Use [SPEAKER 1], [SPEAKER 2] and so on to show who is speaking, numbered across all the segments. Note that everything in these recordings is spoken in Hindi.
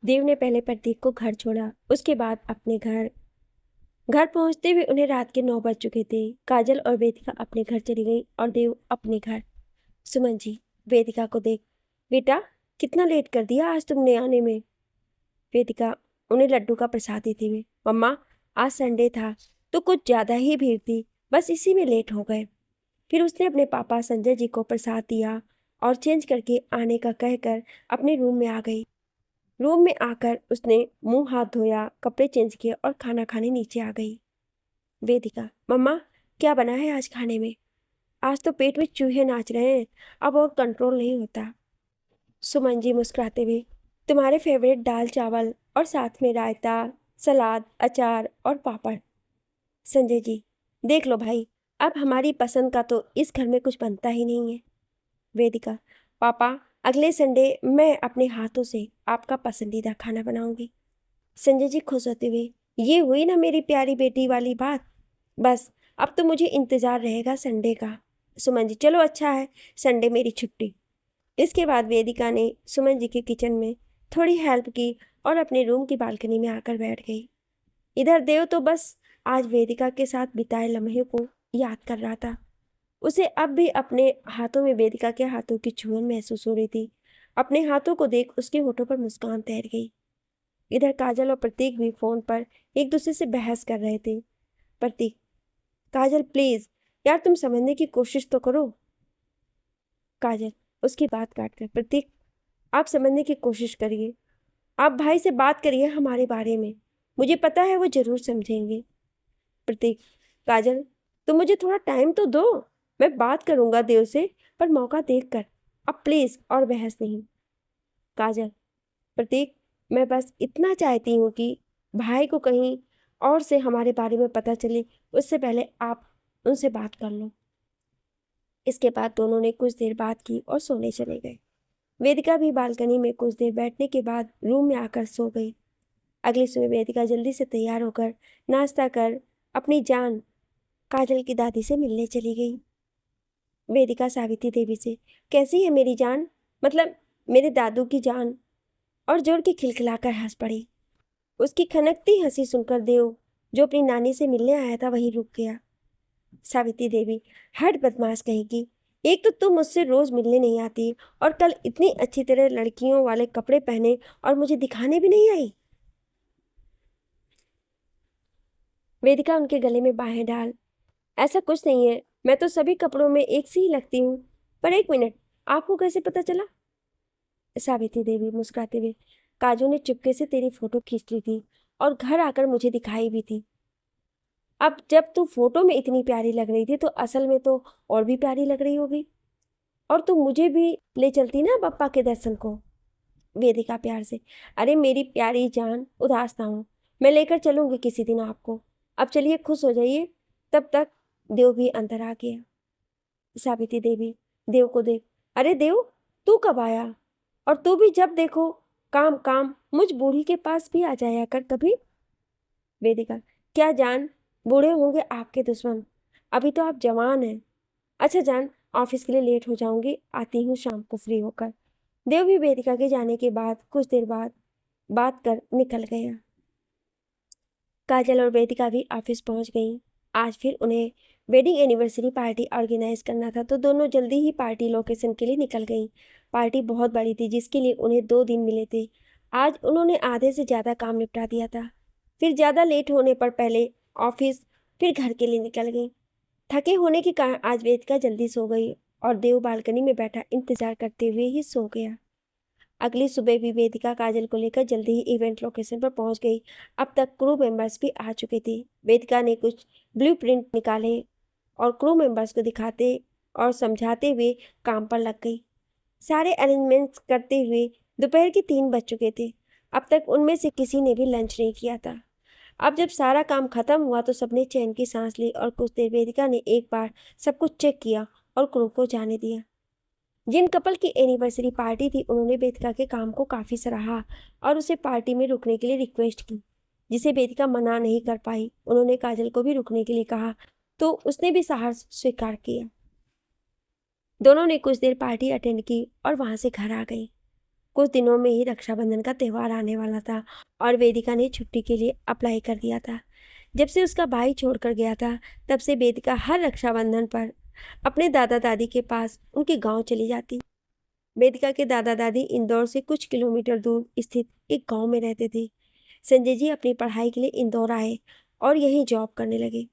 [SPEAKER 1] देव ने पहले प्रतीक को घर छोड़ा, उसके बाद अपने घर घर पहुंचते हुए उन्हें रात के 9 बज चुके थे। काजल और वेदिका अपने घर चली गई और देव अपने घर। सुमन जी वेदिका को देख, बेटा कितना लेट कर दिया आज तुमने आने में। वेदिका उन्हें लड्डू का प्रसाद देते हुए, मम्मा आज संडे था तो कुछ ज़्यादा ही भीड़ थी, बस इसी में लेट हो गए। फिर उसने अपने पापा संजय जी को प्रसाद दिया और चेंज करके आने का कहकर अपने रूम में आ गई। रूम में आकर उसने मुंह हाथ धोया, कपड़े चेंज किए और खाना खाने नीचे आ गई। वेदिका, मम्मा क्या बना है आज खाने में? आज तो पेट में चूहे नाच रहे हैं, अब और कंट्रोल नहीं होता। सुमन जी मुस्कुराते हुए, तुम्हारे फेवरेट दाल चावल और साथ में रायता, सलाद, अचार और पापड़। संजय जी, देख लो भाई, अब हमारी पसंद का तो इस घर में कुछ बनता ही नहीं है। वेदिका, पापा अगले संडे मैं अपने हाथों से आपका पसंदीदा खाना बनाऊंगी। संजय जी खुश होते हुए, ये हुई ना मेरी प्यारी बेटी वाली बात। बस अब तो मुझे इंतज़ार रहेगा संडे का। सुमन जी, चलो अच्छा है, संडे मेरी छुट्टी। इसके बाद वेदिका ने सुमन जी के किचन में थोड़ी हेल्प की और अपने रूम की बालकनी में आकर बैठ गई। इधर देव तो बस आज वेदिका के साथ बिताए लम्हे को याद कर रहा था। उसे अब भी अपने हाथों में वेदिका के हाथों की छुअन महसूस हो रही थी। अपने हाथों को देख उसके होठों पर मुस्कान तैर गई। इधर काजल और प्रतीक भी फोन पर एक दूसरे से बहस कर रहे थे। प्रतीक, काजल प्लीज यार तुम समझने की कोशिश तो करो। काजल उसकी बात काटकर, प्रतीक आप समझने की कोशिश करिए, आप भाई से बात करिए हमारे बारे में, मुझे पता है वो जरूर समझेंगे। प्रतीक, काजल तुम मुझे थोड़ा टाइम तो दो, मैं बात करूंगा देव से, पर मौका देखकर, अब प्लीज और बहस नहीं। काजल, प्रतीक मैं बस इतना चाहती हूँ कि भाई को कहीं और से हमारे बारे में पता चले, उससे पहले आप उनसे बात कर लो। इसके बाद दोनों ने कुछ देर बात की और सोने चले गए। वेदिका भी बालकनी में कुछ देर बैठने के बाद रूम में आकर सो गई। अगली सुबह वेदिका जल्दी से तैयार होकर नाश्ता कर अपनी जान काजल की दादी से मिलने चली गई। वेदिका सावित्री देवी से, कैसी है मेरी जान, मतलब मेरे दादू की जान, और जोर के खिलखिलाकर हंस पड़ी। उसकी खनकती हंसी सुनकर देव, जो अपनी नानी से मिलने आया था, वहीं रुक गया। सावित्री देवी, हट बदमाश कहेगी, एक तो तुम मुझसे रोज मिलने नहीं आती और कल इतनी अच्छी तरह लड़कियों वाले कपड़े पहने और मुझे दिखाने भी नहीं आई। वेदिका उनके गले में बाहें डाल, ऐसा कुछ नहीं है, मैं तो सभी कपड़ों में एक सी ही लगती हूँ। पर एक मिनट, आपको कैसे पता चला? सावित्री देवी मुस्कुराते हुए, काजू ने चुपके से तेरी फोटो खींच ली थी और घर आकर मुझे दिखाई भी थी। अब जब तू फोटो में इतनी प्यारी लग रही थी तो असल में तो और भी प्यारी लग रही होगी। और तू मुझे भी ले चलती ना पप्पा के दर्शन को। वेदिका प्यार से, अरे मेरी प्यारी जान उदास ना हो, मैं लेकर चलूंगी किसी दिन आपको। अब चलिए खुश हो जाइए। तब तक देव भी अंदर आ गया। सावित्री देवी देव को देख, अरे देव तू कब आया? और तू भी जब देखो काम काम, मुझ बूढ़ी के पास भी आ जाया कर कभी। वेदिका, क्या जान, बूढ़े होंगे आपके दुश्मन, अभी तो आप जवान हैं। अच्छा जान, ऑफिस के लिए लेट हो जाऊंगी, आती हूँ शाम को फ्री होकर। देव भी वेदिका के जाने के बाद कुछ देर बाद बात कर निकल गया। काजल और वेदिका भी ऑफिस पहुंच गईं। आज फिर उन्हें वेडिंग एनिवर्सरी पार्टी ऑर्गेनाइज करना था, तो दोनों जल्दी ही पार्टी लोकेशन के लिए निकल गईं। पार्टी बहुत बड़ी थी, जिसके लिए उन्हें 2 दिन मिले थे। आज उन्होंने आधे से ज़्यादा काम निपटा दिया था। फिर ज़्यादा लेट होने पर पहले ऑफिस फिर घर के लिए निकल गई। थके होने के कारण आज वेदिका जल्दी सो गई और देव बालकनी में बैठा इंतजार करते हुए ही सो गया। अगली सुबह भी वेदिका काजल को लेकर जल्दी ही इवेंट लोकेशन पर पहुंच गई। अब तक क्रू मेंबर्स भी आ चुके थे। वेदिका ने कुछ ब्लूप्रिंट निकाले और क्रू मेंबर्स को दिखाते और समझाते हुए काम पर लग गई। सारे अरेंजमेंट्स करते हुए दोपहर के 3 बज चुके थे। अब तक उनमें से किसी ने भी लंच नहीं किया था। अब जब सारा काम खत्म हुआ तो सबने चैन की सांस ली और कुछ देर वेदिका ने एक बार सब कुछ चेक किया और क्रू को जाने दिया। जिन कपल की एनिवर्सरी पार्टी थी उन्होंने वेदिका के काम को काफ़ी सराहा और उसे पार्टी में रुकने के लिए रिक्वेस्ट की, जिसे वेदिका मना नहीं कर पाई। उन्होंने काजल को भी रुकने के लिए कहा तो उसने भी साहस स्वीकार किया। दोनों ने कुछ देर पार्टी अटेंड की और वहां से घर आ गई। कुछ दिनों में ही रक्षाबंधन का त्यौहार आने वाला था और वेदिका ने छुट्टी के लिए अप्लाई कर दिया था। जब से उसका भाई छोड़कर गया था तब से वेदिका हर रक्षाबंधन पर अपने दादा दादी के पास उनके गांव चली जाती। वेदिका के दादा दादी इंदौर से कुछ किलोमीटर दूर स्थित एक गांव में रहते थे। संजय जी अपनी पढ़ाई के लिए इंदौर आए और यहीं जॉब करने लगे।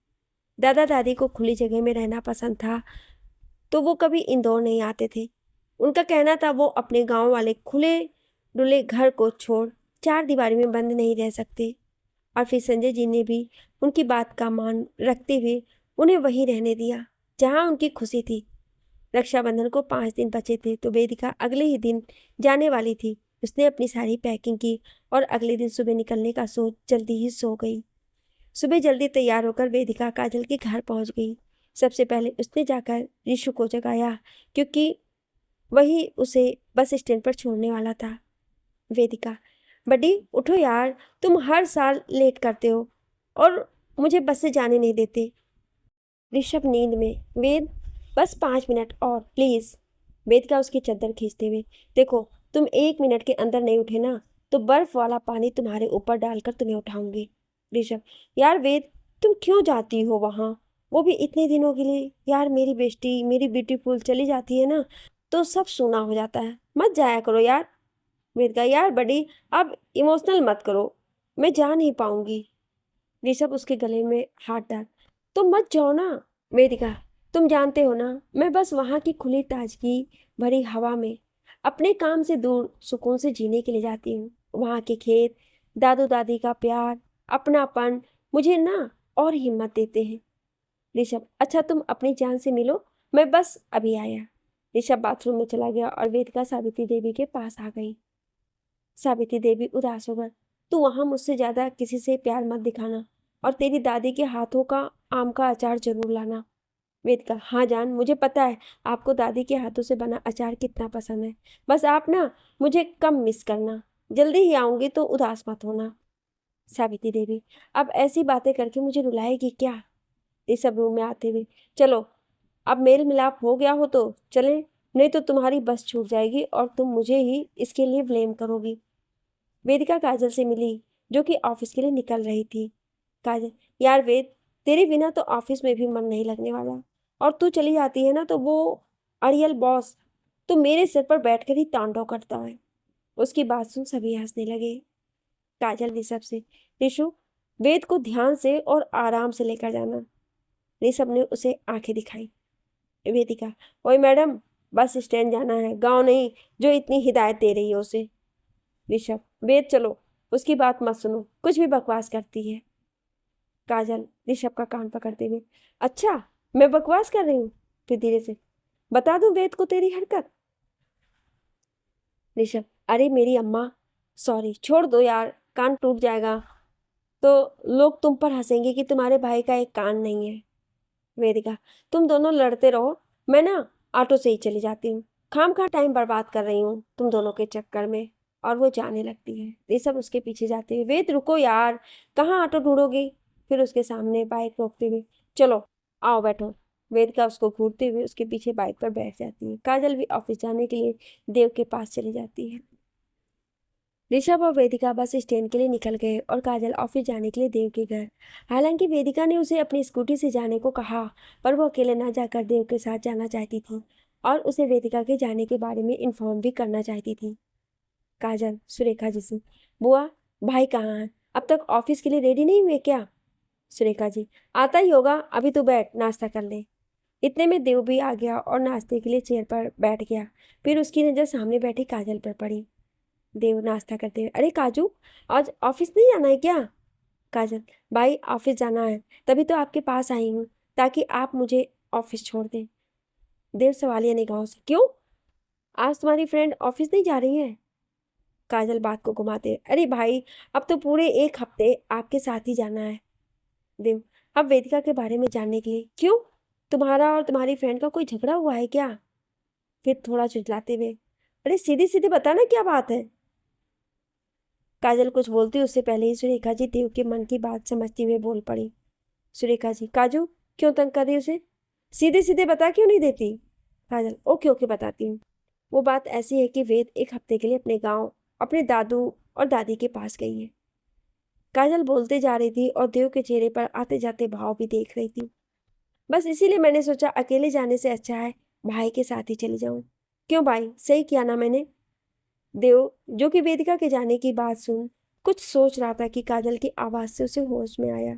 [SPEAKER 1] दादा दादी को खुली जगह में रहना पसंद था तो वो कभी इंदौर नहीं आते थे। उनका कहना था वो अपने गांव वाले खुले डुले घर को छोड़ चार दीवारी में बंद नहीं रह सकते। और फिर संजय जी ने भी उनकी बात का मान रखते हुए उन्हें वहीं रहने दिया जहां उनकी खुशी थी। रक्षाबंधन को 5 दिन बचे थे तो वेदिका अगले ही दिन जाने वाली थी। उसने अपनी सारी पैकिंग की और अगले दिन सुबह निकलने का सोच जल्दी ही सो गई। सुबह जल्दी तैयार होकर वेदिका काजल के घर पहुंच गई। सबसे पहले उसने जाकर ऋषु को जगाया क्योंकि वही उसे बस स्टैंड पर छोड़ने वाला था। वेदिका, बडी उठो यार, तुम हर साल लेट करते हो और मुझे बस से जाने नहीं देते। ऋषभ नींद में, वेद बस 5 मिनट और प्लीज। वेदिका उसकी चद्दर खींचते हुए, देखो तुम 1 मिनट के अंदर नहीं उठे ना तो बर्फ वाला पानी तुम्हारे ऊपर डालकर तुम्हें उठाऊंगी। ऋषभ, यार वेद तुम क्यों जाती हो वहाँ, वो भी इतने दिनों के लिए। यार मेरी बेस्टी, मेरी ब्यूटीफुल चली जाती है ना तो सब सूना हो जाता है, मत जाया करो यार। वेदिका, यार बड़ी अब इमोशनल मत करो, मैं जा नहीं पाऊंगी। ऋषभ उसके गले में हाथ डाल, तुम मत जाओ ना। वेदिका, तुम जानते हो ना मैं बस वहाँ की खुली ताजगी भरी हवा में अपने काम से दूर सुकून से जीने के लिए जाती हूँ। वहाँ के खेत, दादू दादी का प्यार, अपनापन मुझे ना और हिम्मत देते हैं। ऋषभ, अच्छा तुम अपनी जान से मिलो, मैं बस अभी आया। ऋषभ बाथरूम में चला गया और वेदिका सावित्री देवी के पास आ गई। सावित्री देवी उदास होकर, तू वहां मुझसे ज्यादा किसी से प्यार मत दिखाना और तेरी दादी के हाथों का आम का अचार जरूर लाना। वेदिका, हाँ जान, मुझे पता है आपको दादी के हाथों से बना अचार कितना पसंद है। बस आप ना मुझे कम मिस करना, जल्दी ही आऊंगी तो उदास मत होना। सावित्री देवी, अब ऐसी बातें करके मुझे रुलाएगी क्या। ये सब रूम में आते हुए, चलो अब मेल मिलाप हो गया हो तो चले, नहीं तो तुम्हारी बस छूट जाएगी और तुम मुझे ही इसके लिए ब्लेम करोगी। वेदिका काजल से मिली जो कि ऑफिस के लिए निकल रही थी। काजल, यार वेद तेरे बिना तो ऑफिस में भी मन नहीं लगने वाला और तू चली जाती है ना तो वो अड़ियल बॉस तो मेरे सिर पर बैठकर ही तांडव करता है। उसकी बात सुन सभी हंसने लगे। काजल ऋषभ से, ऋषु वेद को ध्यान से और आराम से लेकर जाना। ऋषभ ने उसे आंखें दिखाई। वेदिका, ओए मैडम बस स्टैंड जाना है, गांव नहीं जो इतनी हिदायत दे रही है उसे। ऋषभ, वेद चलो, उसकी बात मत सुनो, कुछ भी बकवास करती है। काजल ऋषभ का कान पकड़ते हुए, अच्छा मैं बकवास कर रही हूँ। फिर धीरे से, बता दूं वेद को तेरी हरकत। ऋषभ, अरे मेरी अम्मा, सॉरी छोड़ दो यार, कान टूट जाएगा तो लोग तुम पर हंसेंगे कि तुम्हारे भाई का एक कान नहीं है। वेदिका, तुम दोनों लड़ते रहो, मैं ना ऑटो से ही चली जाती हूँ, खाम खा टाइम बर्बाद कर रही हूँ तुम दोनों के चक्कर में। और वो जाने लगती है। ये सब उसके पीछे जाते हुए, वेद रुको यार, कहाँ ऑटो ढूंढोगी। फिर उसके सामने बाइक रोकते हुए, चलो आओ बैठो। वेदिका उसको घूरते हुए उसके पीछे बाइक पर बैठ जाती है। काजल भी ऑफिस जाने के लिए देव के पास चली जाती है। ऋषभ और वेदिका बस स्टैंड के लिए निकल गए और काजल ऑफिस जाने के लिए देव के घर। हालांकि वेदिका ने उसे अपनी स्कूटी से जाने को कहा पर वो अकेले ना जाकर देव के साथ जाना चाहती थी और उसे वेदिका के जाने के बारे में इन्फॉर्म भी करना चाहती थी। काजल सुरेखा जी से, बुआ भाई कहाँ है, अब तक ऑफिस के लिए रेडी नहीं हुए क्या। सुरेखा जी, आता ही होगा, अभी तो बैठ नाश्ता कर ले। इतने में देव भी आ गया और नाश्ते के लिए चेयर पर बैठ गया। फिर उसकी नज़र सामने बैठी काजल पर पड़ी। देव नाश्ता करते हुए, अरे काजू आज ऑफिस नहीं जाना है क्या। काजल, भाई ऑफिस जाना है, तभी तो आपके पास आई हूँ ताकि आप मुझे ऑफिस छोड़ दें। देव सवालिया निगाहों से, क्यों, आज तुम्हारी फ्रेंड ऑफिस नहीं जा रही है। काजल बात को घुमाते, अरे भाई अब तो पूरे 1 हफ्ते आपके साथ ही जाना है। देव, अब वेदिका के बारे में जानने के लिए, क्यों, तुम्हारा और तुम्हारी फ्रेंड का कोई झगड़ा हुआ है क्या। फिर थोड़ा झुंझलाते हुए, अरे सीधी सीधी बताना क्या बात है। काजल कुछ बोलती उससे पहले ही सुरेखा जी देव के मन की बात समझती हुए बोल पड़ी। सुरेखा जी, काजू क्यों तंग कर रही उसे, सीधे सीधे बता क्यों नहीं देती। काजल, ओके ओके बताती हूँ। वो बात ऐसी है कि वेद एक हफ्ते के लिए अपने गांव अपने दादू और दादी के पास गई है। काजल बोलते जा रही थी और देव के चेहरे पर आते जाते भाव भी देख रही थी। बस इसीलिए मैंने सोचा अकेले जाने से अच्छा है भाई के साथ ही चली जाऊं। क्यों भाई, सही किया ना मैंने? देव, जो कि वेदिका के जाने की बात सुन कुछ सोच रहा था कि काजल की आवाज से उसे होश में आया।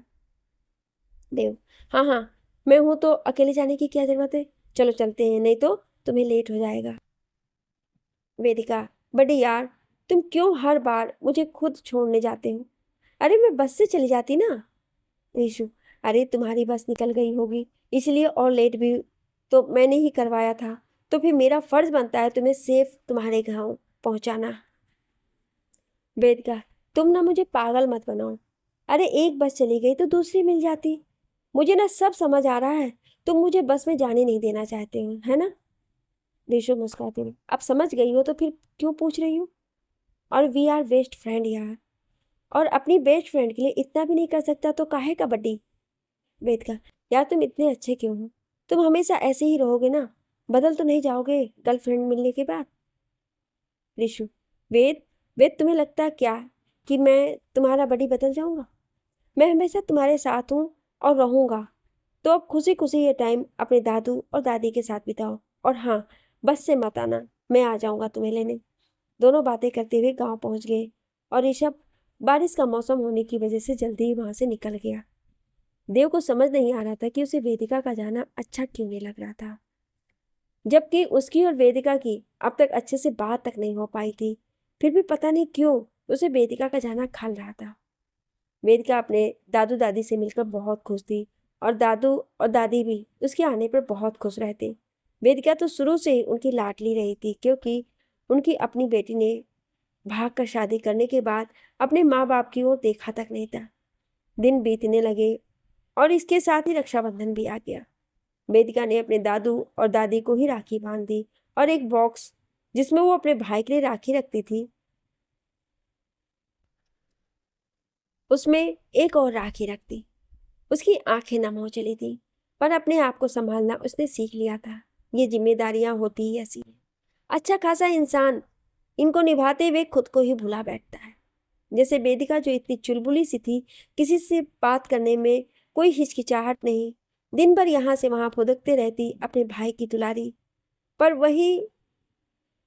[SPEAKER 1] देव, हाँ हाँ, मैं हूं तो अकेले जाने की क्या जरूरत है? चलो चलते हैं, नहीं तो तुम्हें लेट हो जाएगा। वेदिका, बड़ी यार, तुम क्यों हर बार मुझे खुद छोड़ने जाते हो? अरे मैं बस से चली जाती ना। ऋषु, अरे तुम्हारी बस निकल गई होगी इसलिए, और लेट भी तो मैंने ही करवाया था, तो फिर मेरा फर्ज बनता है तुम्हें सेफ तुम्हारे गांव पहुंचाना। वेदिका, तुम ना मुझे पागल मत बनाओ। अरे एक बस चली गई तो दूसरी मिल जाती। मुझे ना सब समझ आ रहा है, तुम मुझे बस में जाने नहीं देना चाहते हो, है ना? ऋषु मुस्कुराती हुई, अब समझ गई हो तो फिर क्यों पूछ रही हो? और वी आर बेस्ट फ्रेंड यार, और अपनी बेस्ट फ्रेंड के लिए इतना भी नहीं कर सकता तो काहे कबड्डी? वेद का, यार तुम इतने अच्छे क्यों हो? तुम हमेशा ऐसे ही रहोगे ना? बदल तो नहीं जाओगे गर्लफ्रेंड मिलने के बाद? ऋषु, वेद, वेद तुम्हें लगता क्या कि मैं तुम्हारा बड़ी बदल जाऊंगा? मैं हमेशा तुम्हारे साथ हूँ और रहूंगा। तो अब खुशी खुशी ये टाइम अपने दादू और दादी के साथ बिताओ, और हाँ, बस से मत आना, मैं आ जाऊंगा तुम्हें लेने। दोनों बातें करते हुए गांव पहुंच गए और ऋषभ बारिश का मौसम होने की वजह से जल्दी ही वहां से निकल गया। देव को समझ नहीं आ रहा था कि उसे वेदिका का जाना अच्छा क्यों नहीं लग रहा था, जबकि उसकी और वेदिका की अब तक अच्छे से बात तक नहीं हो पाई थी। फिर भी पता नहीं क्यों उसे वेदिका का जाना खल रहा था। वेदिका अपने दादू दादी से मिलकर बहुत खुश थी और दादू और दादी भी उसके आने पर बहुत खुश रहते। वेदिका तो शुरू से ही उनकी लाडली रही थी, क्योंकि उनकी अपनी बेटी ने भाग कर शादी करने के बाद अपने माँ बाप की ओर देखा तक नहीं था। दिन बीतने लगे और इसके साथ ही रक्षाबंधन भी आ गया। वेदिका ने अपने दादू और दादी को ही राखी बांध दी और एक बॉक्स जिसमें वो अपने भाई के लिए राखी रखती थी, उसमें एक और राखी रख दी। उसकी आंखें नम हो चली थी, पर अपने आप को संभालना उसने सीख लिया था। ये जिम्मेदारियां होती ही ऐसी हैं। अच्छा खासा इंसान इनको निभाते हुए खुद को ही भुला बैठता है। जैसे वेदिका जो इतनी चुलबुली सी थी, किसी से बात करने में कोई हिचकिचाहट नहीं, दिन भर यहाँ से वहां फुदकते रहती अपने भाई की दुलारी। पर वही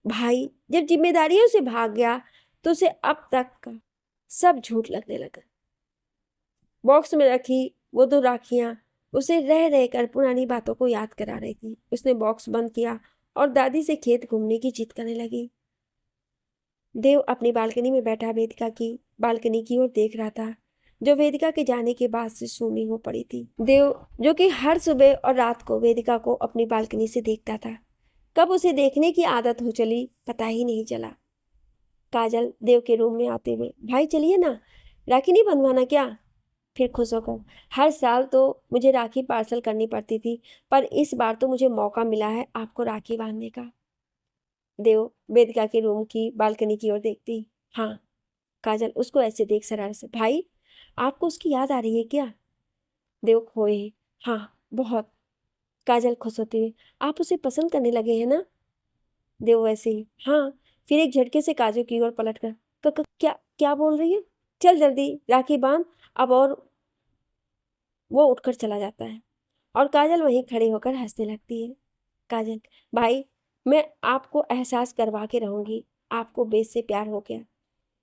[SPEAKER 1] भाई जब जिम्मेदारियों से भाग गया तो उसे अब तक का सब झूठ लगने लगा। बॉक्स में रखी वो दो राखियां उसे रह रहकर पुरानी बातों को याद करा रही थी। उसने बॉक्स बंद किया और दादी से खेत घूमने की जिद करने लगी। देव अपनी बालकनी में बैठा वेदिका की बालकनी की ओर देख रहा था, जो वेदिका के जाने के बाद से सूनी हो पड़ी थी। देव, जो कि हर सुबह और रात को वेदिका को अपनी बालकनी से देखता था, कब उसे देखने की आदत हो चली पता ही नहीं चला। काजल देव के रूम में आते हुए, भाई चलिए ना, राखी नहीं बंधवाना क्या? फिर खुश होकर, हर साल तो मुझे राखी पार्सल करनी पड़ती थी, पर इस बार तो मुझे मौका मिला है आपको राखी बांधने का। देव वेदिका के रूम की बालकनी की ओर देखती, हाँ। काजल उसको ऐसे देख शरारत से, भाई आपको उसकी याद आ रही है क्या? देव खोए, हाँ बहुत। काजल खुश होती हुई, आप उसे पसंद करने लगे हैं ना? देव वैसे ही, हाँ। फिर एक झटके से काजल की ओर पलट कर, क्या क्या बोल रही है? चल जल्दी राखी बांध अब। और वो उठकर चला जाता है और काजल वहीं खड़े होकर हंसने लगती है। काजल, भाई मैं आपको एहसास करवा के रहूंगी आपको बेस से प्यार हो गया।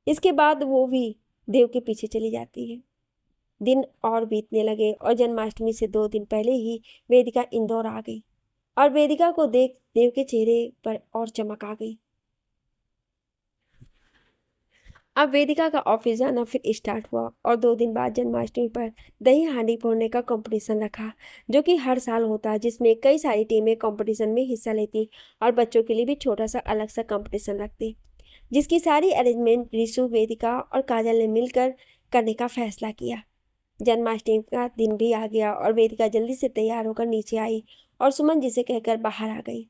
[SPEAKER 1] इसके बाद वो भी देव के पीछे चली जाती है। दिन और बीतने लगे और जन्माष्टमी से 2 दिन पहले ही वेदिका इंदौर आ गई और वेदिका को देख देव के चेहरे पर और चमक आ गई। अब वेदिका का ऑफिस जाना फिर स्टार्ट हुआ और 2 दिन बाद जन्माष्टमी पर दही हांडी फोड़ने का कंपटीशन रखा, जो कि हर साल होता है, जिसमें कई सारी टीमें कंपटीशन में हिस्सा लेती और बच्चों के लिए भी छोटा सा अलग सा कंपटीशन रखती, जिसकी सारी अरेंजमेंट ऋषु, वेदिका और काजल ने मिलकर करने का फैसला किया। जन्माष्टमी का दिन भी आ गया और वेदिका जल्दी से तैयार होकर नीचे आई और सुमन जी से कहकर बाहर आ गई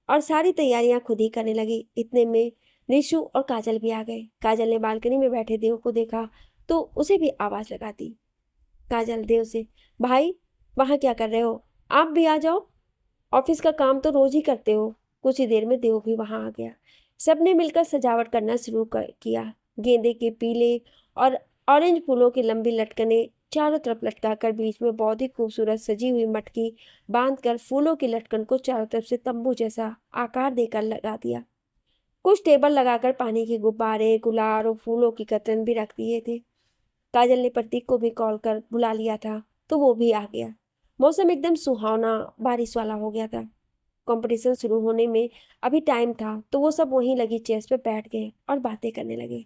[SPEAKER 1] और सारी तैयारियां खुद ही करने लगी। इतने में ऋषु और काजल भी आ गए। काजल ने बालकनी में बैठे देव को देखा तो उसे भी आवाज लगा दी। काजल देव से, भाई वहां क्या कर रहे हो? आप भी आ जाओ, ऑफिस का काम तो रोज ही करते हो, कुछ ही देर में देव भी वहां आ गया। सबने मिलकर सजावट करना शुरू किया। गेंदे के पीले और ऑरेंज फूलों की लंबी लटकनें चारों तरफ लटकाकर बीच में बहुत ही खूबसूरत सजी हुई मटकी बांधकर फूलों की लटकन को चारों तरफ से तंबू जैसा आकार देकर लगा दिया। कुछ टेबल लगाकर पानी के गुब्बारे, गुलाल और फूलों की कतरन भी रख दिए थे। काजल ने प्रतीक को भी कॉल कर बुला लिया था, तो वो भी आ गया। मौसम एकदम सुहावना बारिश वाला हो गया था। कंपटीशन शुरू होने में अभी टाइम था, तो वो सब वहीं लगी चेयर्स पे बैठ गए और बातें करने लगे।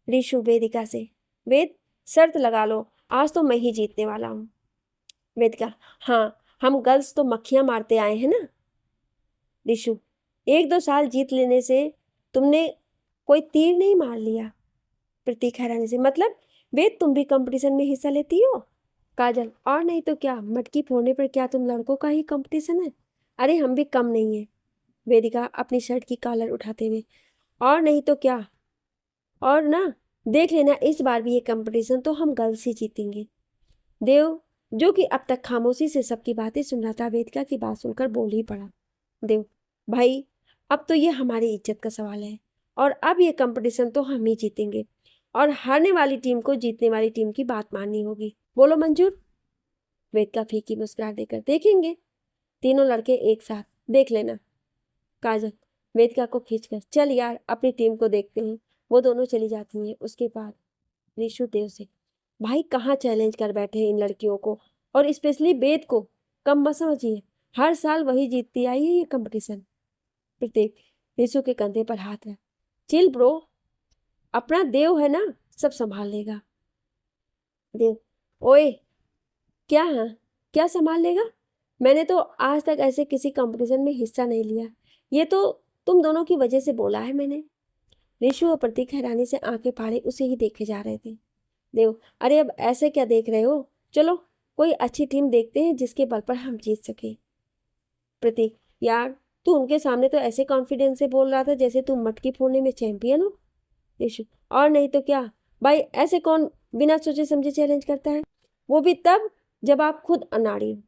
[SPEAKER 1] ऋषु वेदिका से, वेद शर्त लगा लो, आज तो मैं ही जीतने वाला हूँ। वेदिका, हाँ, हम गर्ल्स तो मक्खियां मारते आए हैं ना। ऋषु, 1-2 साल जीत लेने से तुमने कोई तीर नहीं मार लिया। प्रतीक हैरानी से, मतलब वेद तुम भी कंपटीशन में हिस्सा लेती हो। काजल, और नहीं तो क्या, मटकी फोड़ने पर क्या तुम लड़कों का ही कंपटीशन है? अरे हम भी कम नहीं है। वेदिका अपनी शर्ट की कॉलर उठाते हुए, और नहीं तो क्या, और ना देख लेना इस बार भी ये कंपटीशन तो हम गर्ल्स ही जीतेंगे। देव, जो कि अब तक खामोशी से सबकी बातें सुन रहा था, वेदिका की बात सुनकर बोल ही पड़ा। देव, भाई अब तो ये हमारी इज्जत का सवाल है, और अब ये कंपटीशन तो हम ही जीतेंगे, और हारने वाली टीम को जीतने वाली टीम की बात माननी होगी। बोलो मंजूर? वेदिका फीकी मुस्कुराहट देकर, देखेंगे तीनों लड़के एक साथ, देख लेना। काजल वेदिका को खींचकर, चल यार अपनी टीम को देखते हैं। वो दोनों चली जाती हैं। उसके बाद ऋषु देव से, भाई कहाँ चैलेंज कर बैठे हैं इन लड़कियों को, और स्पेशली वेद को कम मत समझिए, हर साल वही जीतती आई है ये कंपटीशन। प्रत्येक ऋषु के कंधे पर हाथ रख, चिल ब्रो, अपना देव है ना, सब संभाल लेगा। देव, ओए क्या है, क्या संभाल लेगा? मैंने तो आज तक ऐसे किसी कंपटीशन में हिस्सा नहीं लिया, ये तो तुम दोनों की वजह से बोला है मैंने। ऋषु और प्रतीक हैरानी से आंखें फाड़े उसे ही देखे जा रहे थे। देव, अरे अब ऐसे क्या देख रहे हो, चलो कोई अच्छी टीम देखते हैं जिसके बल पर हम जीत सके। प्रतीक, यार तू उनके सामने तो ऐसे कॉन्फिडेंस से बोल रहा था जैसे तू मटकी फोड़ने में चैंपियन हो। ऋषु, और नहीं तो क्या भाई, ऐसे कौन बिना सोचे समझे चैलेंज करता है, वो भी तब जब आप खुद अनाड़ी हो।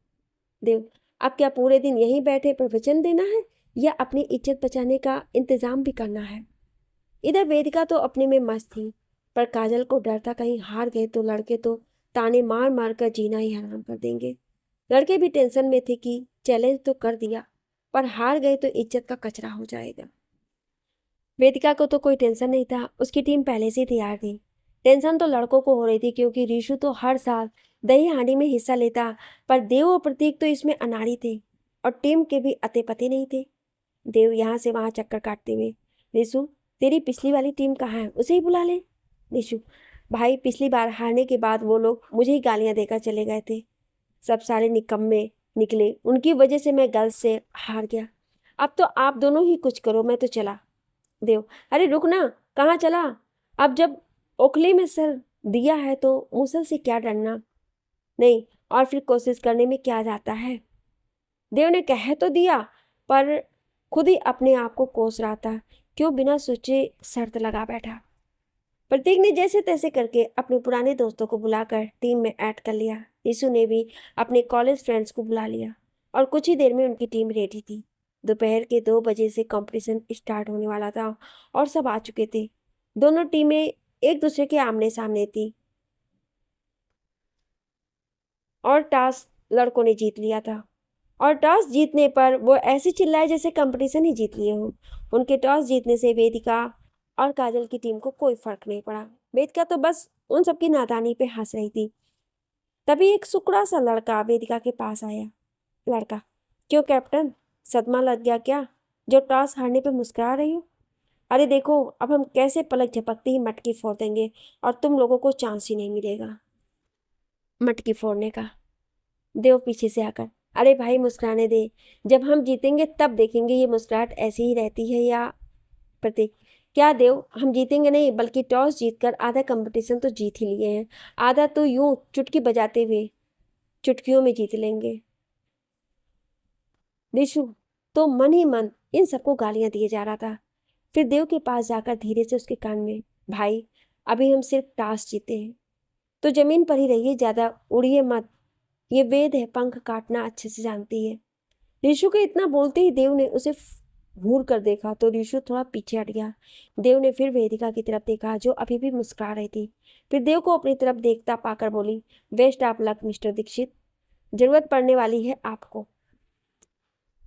[SPEAKER 1] देव, अब क्या पूरे दिन यहीं बैठे प्रवचन देना है, या अपनी इज्जत बचाने का इंतजाम भी करना है? इधर वेदिका तो अपने में मस्त थी, पर काजल को डर था कहीं हार गए तो लड़के तो ताने मार मार कर जीना ही हराम कर देंगे। लड़के भी टेंशन में थे कि चैलेंज तो कर दिया, पर हार गए तो इज्जत का कचरा हो जाएगा। वेदिका को तो कोई टेंशन नहीं था, उसकी टीम पहले से ही तैयार थी। टेंशन तो लड़कों को हो रही थी, क्योंकि ऋषु तो हर साल दही हांडी में हिस्सा लेता, पर देव और प्रतीक तो इसमें अनाड़ी थे, और टीम के भी अते पते नहीं थे। देव यहाँ से वहाँ चक्कर काटते हुए, ऋषु तेरी पिछली वाली टीम कहाँ है, उसे ही बुला ले। ऋषु, भाई पिछली बार हारने के बाद वो लोग मुझे ही गालियाँ देकर चले गए थे, सब सारे निकम्मे निकले, उनकी वजह से मैं गर्ल्स से हार गया। अब तो आप दोनों ही कुछ करो, मैं तो चला। देव, अरे रुक ना, कहाँ चला? अब जब ओखली में सर दिया है तो मुसल से क्या डरना, नहीं, और फिर कोशिश करने में क्या जाता है। देव ने कह तो दिया, पर खुद ही अपने आप को कोस रहा था, क्यों बिना सोचे शर्त लगा बैठा। प्रतीक ने जैसे तैसे करके अपने पुराने दोस्तों को बुलाकर टीम में ऐड कर लिया। यीशु ने भी अपने कॉलेज फ्रेंड्स को बुला लिया, और कुछ ही देर में उनकी टीम रेडी थी। दोपहर के 2 बजे से कंपटीशन स्टार्ट होने वाला था, और सब आ चुके थे। दोनों टीमें एक दूसरे के आमने सामने थी, और टॉस लड़कों ने जीत लिया था। और टॉस जीतने पर वो ऐसे चिल्लाए जैसे कंपटीशन ही जीत लिए हों। उनके टॉस जीतने से वेदिका और काजल की टीम को कोई फर्क नहीं पड़ा। वेदिका तो बस उन सबकी नादानी पे हंस रही थी। तभी एक सुकड़ा सा लड़का वेदिका के पास आया। लड़का, क्यों कैप्टन, सदमा लग गया क्या, जो टॉस हारने पे मुस्कुरा रही हो? अरे देखो, अब हम कैसे पलक झपकते ही मटकी फोड़ देंगे, और तुम लोगों को चांस ही नहीं मिलेगा मटकी फोड़ने का। देव पीछे से आकर, अरे भाई मुस्कुराने दे, जब हम जीतेंगे तब देखेंगे ये मुस्कुराहट ऐसी ही रहती है या। प्रतीक, क्या देव, हम जीतेंगे नहीं, बल्कि टॉस जीतकर आधा कंपटीशन तो जीत ही लिए हैं, आधा तो यूं चुटकी बजाते हुए चुटकियों में जीत लेंगे। ऋषु तो मन ही मन इन सबको गालियां दिए जा रहा था। फिर देव के पास जाकर धीरे से उसके कान में, भाई अभी हम सिर्फ टॉस जीते हैं, तो जमीन पर ही रहिए, ज्यादा उड़िए मत, ये वेद है, पंख काटना अच्छे से जानती है। ऋषु के इतना बोलते ही देव ने उसे घूर कर देखा तो ऋषु थोड़ा पीछे हट गया। देव ने फिर वेदिका की तरफ देखा जो अभी भी मुस्कुरा रही थी। फिर देव को अपनी तरफ देखता पाकर बोली, best of luck mister Dikshit, जरूरत पड़ने वाली है आपको।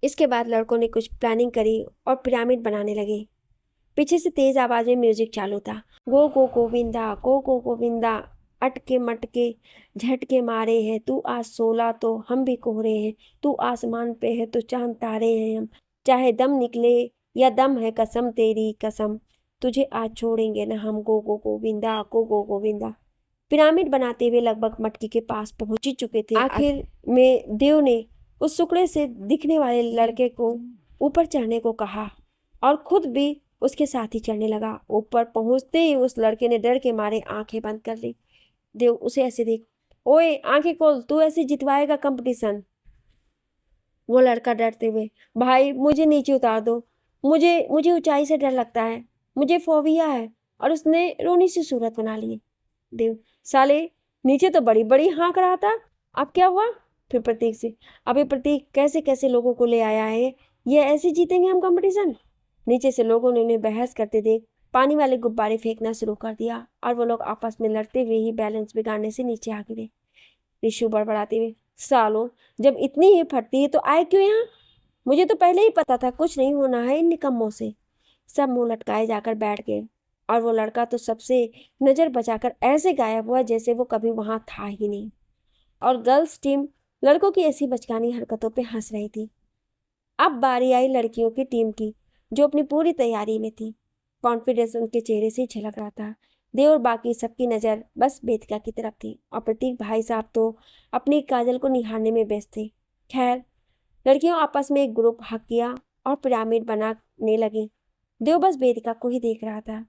[SPEAKER 1] इसके बाद लड़कों ने कुछ प्लानिंग करी और पिरामिड बनाने लगे। पीछे से तेज आवाज में म्यूजिक चालू था। गो गो गोविंदा, गो गो गोविंदा, अटके मटके झटके मारे हैं, तू आज सोला तो हम भी कोहरे हैं, तू आसमान पे है तो चांद तारे हैं हम, चाहे दम निकले या दम है कसम तेरी कसम, तुझे आज छोड़ेंगे ना हम, गो गो गोविंदा, गो गो गोविंदा। पिरामिड बनाते हुए लगभग मटकी के पास पहुंच ही चुके थे। आखिर में देव ने उस टुकड़े से दिखने वाले लड़के को ऊपर चढ़ने को कहा और खुद भी उसके साथ ही चढ़ने लगा। ऊपर पहुंचते ही उस लड़के ने डर के मारे आंखें बंद कर ली। देव उसे ऐसे देख, ओए आंखें खोल, तू ऐसे जितवाएगा कंपटीशन। वो लड़का डरते हुए, भाई मुझे नीचे उतार दो, मुझे मुझे ऊंचाई से डर लगता है, मुझे फोबिया है। और उसने रोनी सी सूरत बना ली। देव, साले नीचे तो बड़ी बड़ी हाँक रहा था, अब क्या हुआ? फिर प्रतीक से, अबे प्रतीक कैसे कैसे लोगों को ले आया है, ये ऐसे जीतेंगे हम कंपटीशन? नीचे से लोगों ने उन्हें बहस करते देख पानी वाले गुब्बारे फेंकना शुरू कर दिया और वो लोग आपस में लड़ते हुए ही बैलेंस बिगाड़ने से नीचे आ गिरे। ऋषु बड़बड़ाते हुए, सालों जब इतनी ही फटती है तो आए क्यों यहाँ? मुझे तो पहले ही पता था कुछ नहीं होना है इन निकम्मों से। सब मुंह लटकाए जाकर बैठ गए और वो लड़का तो सबसे नजर बचाकर ऐसे गायब हुआ जैसे वो कभी वहां था ही नहीं। और गर्ल्स टीम लड़कों की ऐसी बचकानी हरकतों पे हंस रही थी। अब बारी आई लड़कियों की टीम की, जो अपनी पूरी तैयारी में थी। कॉन्फिडेंस उनके चेहरे से झलक रहा था। देव और बाकी सबकी नज़र बस वेदिका की तरफ थी और प्रतीक भाई साहब तो अपनी काजल को निहारने में व्यस्त थे। खैर, लड़कियों आपस में एक ग्रुप हक किया और पिरामिड बनाने लगी। देव बस वेदिका को ही देख रहा था।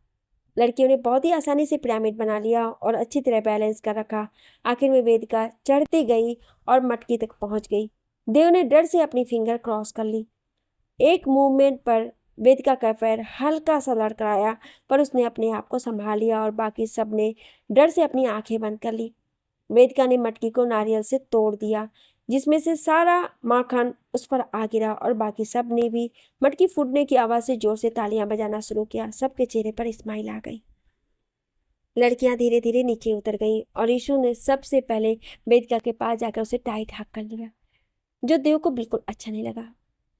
[SPEAKER 1] लड़कियों ने बहुत ही आसानी से पिरामिड बना लिया और अच्छी तरह बैलेंस कर रखा। आखिर में वेदिका चढ़ती गई और मटकी तक पहुंच गई। देव ने डर से अपनी फिंगर क्रॉस कर ली। एक मूवमेंट पर वेदिका का पैर हल्का सा लड़खड़ाया, पर उसने अपने आप को संभाल लिया और बाकी सब ने डर से अपनी आंखें बंद कर ली। वेदिका ने मटकी को नारियल से तोड़ दिया, जिसमें से सारा माखन उस पर आ गिरा और बाकी सब ने भी मटकी फूटने की आवाज़ से जोर से तालियां बजाना शुरू किया। सबके चेहरे पर स्माइल आ गई। लड़कियां धीरे धीरे नीचे उतर गईं और यीशु ने सबसे पहले वेदिका के पास जाकर उसे टाइट हक कर लिया, जो देव को बिल्कुल अच्छा नहीं लगा।